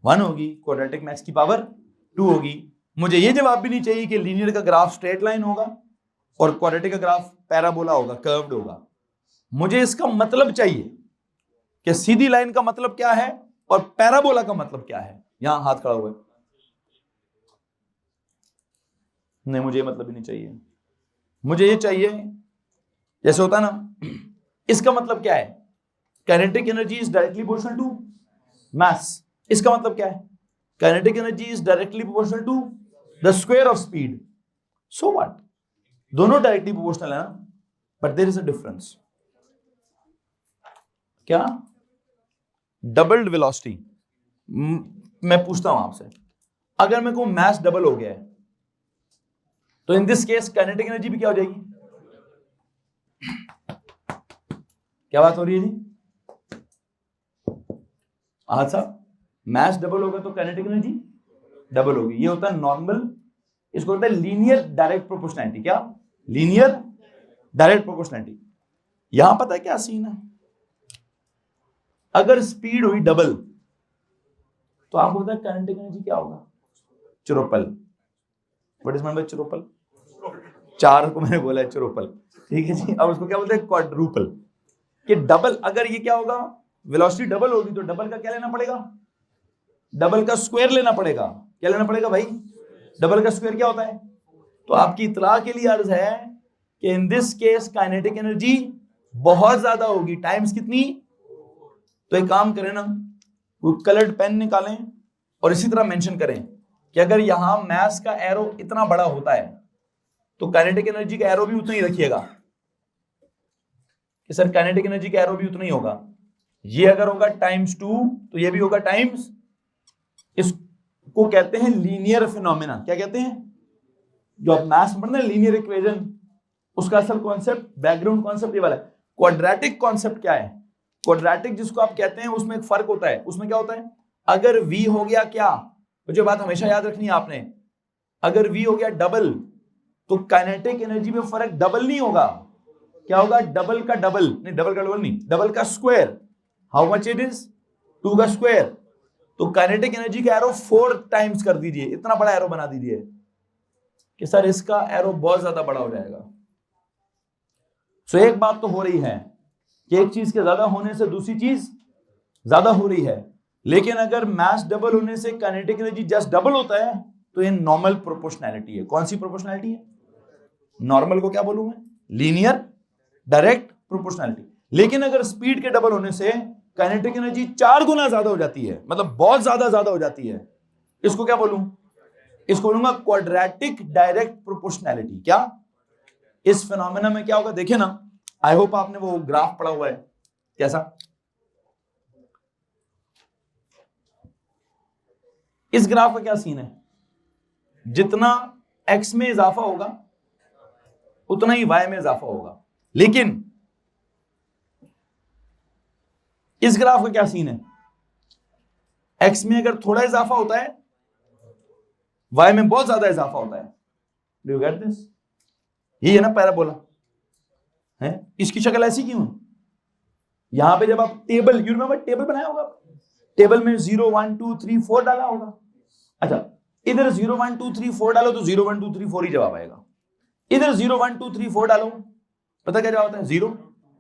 1 होगी, क्वाड्रेटिक में x की पावर 2 होगी। मुझे ये जवाब भी नहीं चाहिए कि लीनियर का ग्राफ स्ट्रेट लाइन होगा और क्वाड्रेटिक का ग्राफ पैराबोला होगा, कर्व्ड होगा। मुझे इसका मतलब चाहिए कि सीधी लाइन का मतलब क्या है और पैराबोला का मतलब क्या है। यहां हाथ खड़ा हुआ है, नहीं मुझे मतलब ही नहीं चाहिए। मुझे ये चाहिए जैसे होता ना, इसका मतलब क्या है, kinetic energy is directly proportional to mass. इसका मतलब क्या है, kinetic energy is directly proportional to the square of speed. So what, दोनों डायरेक्टली प्रोपोर्शनल है ना, but there is a difference. क्या? Doubled velocity. मैं पूछता हूं आपसे, अगर मैं कहूं मास डबल हो गया है, तो in this case kinetic energy भी क्या हो जाएगी? क्या बात हो रही है जी? हाँ साहब, मास डबल होगा तो काइनेटिक एनर्जी डबल होगी। ये होता है नॉर्मल, इसको होता है लीनियर डायरेक्ट प्रोपोर्शनैलिटी। क्या? Linear direct proportionality. यहां पता है क्या सीन है, अगर स्पीड हुई डबल तो आपको पता है काइनेटिक एनर्जी क्या होगा? चुरोपल। व्हाट इज मीन बाय चुरोपल? 4 को मैंने बोला है चुरोपल, ठीक है जी। अब उसको क्या बोलते हैं? क्वाड्रूपल। कि डबल, अगर ये क्या होगा, वेलोसिटी डबल होगी तो डबल का क्या लेना पड़ेगा? डबल का स्क्वायर लेना पड़ेगा। क्या लेना पड़ेगा भाई? डबल का स्क्वायर क्या होता है? तो आपकी इतला के लिए अर्ज है कि in this case kinetic energy बहुत ज्यादा होगी, टाइम्स कितनी? तो एक काम करें ना, कलर्ड पेन निकालें और इसी तरह मेंशन करें कि अगर यहां मास का एरो इतना बड़ा होता है तो काइनेटिक एनर्जी का एरो भी उतना ही रखिएगा कि सर काइनेटिक एनर्जी का एरो भी उतना ही होगा। ये अगर होगा टाइम्स 2 तो ये भी होगा टाइम्स। इसको कहते हैं लीनियर फिनोमेना। क्या कहते हैं? जो आप मैथ्स में पढ़ते हैं लीनियर इक्वेशन, उसका असल कॉन्सेप्ट, बैकग्राउंड कॉन्सेप्ट ये वाला है। क्वाड्रेटिक कॉन्सेप्ट क्या है? क्वाड्रेटिक जिसको आप कहते हैं, उसमें एक फर्क होता है। उसमें क्या होता है, अगर v हो गया क्या, जो बात हमेशा याद रखनी है आपने, अगर v हो गया डबल तो काइनेटिक एनर्जी में फर्क डबल नहीं होगा। क्या होगा? डबल का डबल नहीं, डबल का डबल नहीं, डबल का square. How much it is? 2 का स्क्वायर। तो काइनेटिक एनर्जी का एरो 4 टाइम्स कर दीजिए, इतना बड़ा एरो बना दीजिए कि सर इसका एरो बहुत ज्यादा बड़ा हो जाएगा। सो एक बात तो हो रही है कि एक चीज के ज्यादा होने से दूसरी चीज ज्यादा हो रही है, लेकिन अगर मास डबल होने से काइनेटिक एनर्जी जस्ट डबल होता है तो ये नॉर्मल प्रोपोर्शनैलिटी है। कौन सी प्रोपोर्शनैलिटी है? नॉर्मल को क्या बोलूं मैं? Linear direct proportionality. लेकिन अगर स्पीड के डबल होने से काइनेटिक एनर्जी 4 गुना ज्यादा हो जाती है, मतलब बहुत ज्यादा हो जाती है, इसको क्या बोलूं? इसको बोलूंगा क्वाड्रेटिक डायरेक्ट प्रोपोर्शनैलिटी। क्या? इस फिनोमेना में क्या होगा देखिए ना, आई होप आपने वो ग्राफ पढ़ा हुआ है। कैसा? इस ग्राफ का क्या सीन है, जितना x में इजाफा होगा उतना ही y में इजाफा होगा, लेकिन इस ग्राफ का क्या सीन है, x में अगर थोड़ा इजाफा होता है y में बहुत ज्यादा इजाफा होता है। Do you get this? ये है ना पैराबोला है। इसकी शक्ल ऐसी क्यों है? यहां पे जब आप टेबल, यू रिमेंबर टेबल बनाया होगा, टेबल में 0 1 2 3 4 डाला होगा। अच्छा, इधर 0 1 2 3 4 डालो तो 0 1 2 3 4 ही जवाब आएगा। इधर 0 1 2 3 4 डालो, पता क्या जवाब आता है? 0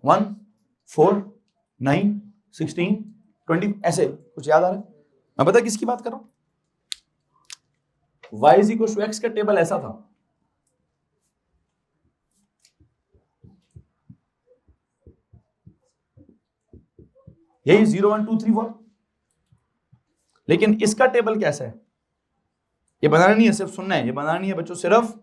1 4 9 16 20। ऐसे कुछ याद आ रहा है? मैं पता किसकी बात कर रहा हूं? y is equal to x का टेबल ऐसा था, यही 0 1 2 3 4, लेकिन इसका टेबल कैसा है? ये बनाना नहीं है, सिर्फ सुनना है, ये बनाना नहीं है बच्चों, सिर्फ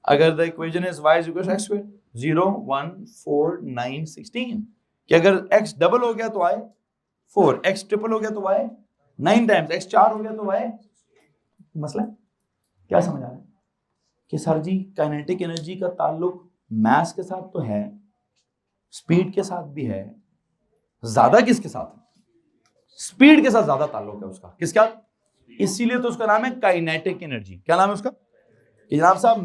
अगर the equation is y is equal to x square 0 1 4 9 16, कि अगर x डबल हो गया तो y 4, x ट्रिपल हो गया तो y 9 टाइम्स, x 4 हो गया तो y, मसला क्या समझ आ रहा है कि सर जी काइनेटिक एनर्जी का ताल्लुक मास के साथ तो है, स्पीड के साथ भी है, ज्यादा किसके साथ? स्पीड के साथ ज्यादा ताल्लुक है उसका, किसका? इसीलिए तो उसका नाम है काइनेटिक एनर्जी। क्या नाम है उसका? जनाब साहब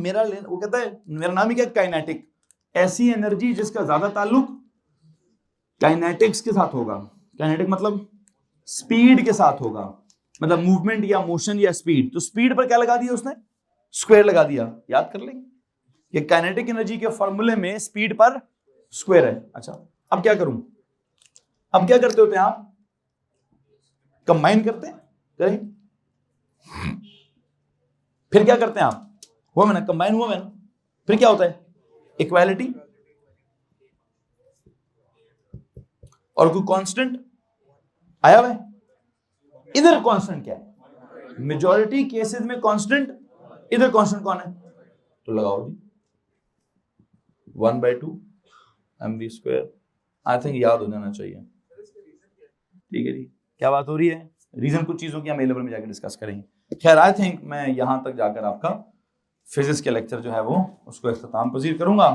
वो कहता है मेरा नाम ही क्या, काइनेटिक, ऐसी एनर्जी जिसका ज्यादा ताल्लुक काइनेटिक्स के साथ होगा। काइनेटिक मतलब स्पीड के साथ होगा, मतलब मूवमेंट या मोशन या स्पीड। तो स्पीड पर क्या लगा दिया उसने? स्क्वायर लगा दिया। याद कर लेंगे कि काइनेटिक एनर्जी के फॉर्मूले में स्पीड पर स्क्वायर है। अच्छा, अब क्या करूं? अब क्या करते होते हैं आप? कंबाइन करते हैं, करें, फिर क्या करते हैं आप? हुआ मैंने कंबाइन, हुआ मैंने, फिर क्या होता है? इक्वालिटी, और कोई कांस्टेंट आया हुआ है इधर। कांस्टेंट क्या है? मेजॉरिटी केसेस में कांस्टेंट, इधर कांस्टेंट कौन है? तो लगाओ जी 1/2 mv स्क्वायर। आई थिंक याद हो जाना चाहिए। ठीक है जी, क्या बात हो रही है? रीजन कुछ चीजों की हम ए लेवल में जाकर डिस्कस करेंगे। खैर आई थिंक मैं यहां तक जाकर आपका फिजिक्स के लेक्चर जो है वो उसको इख्तिताम पजीर करूंगा।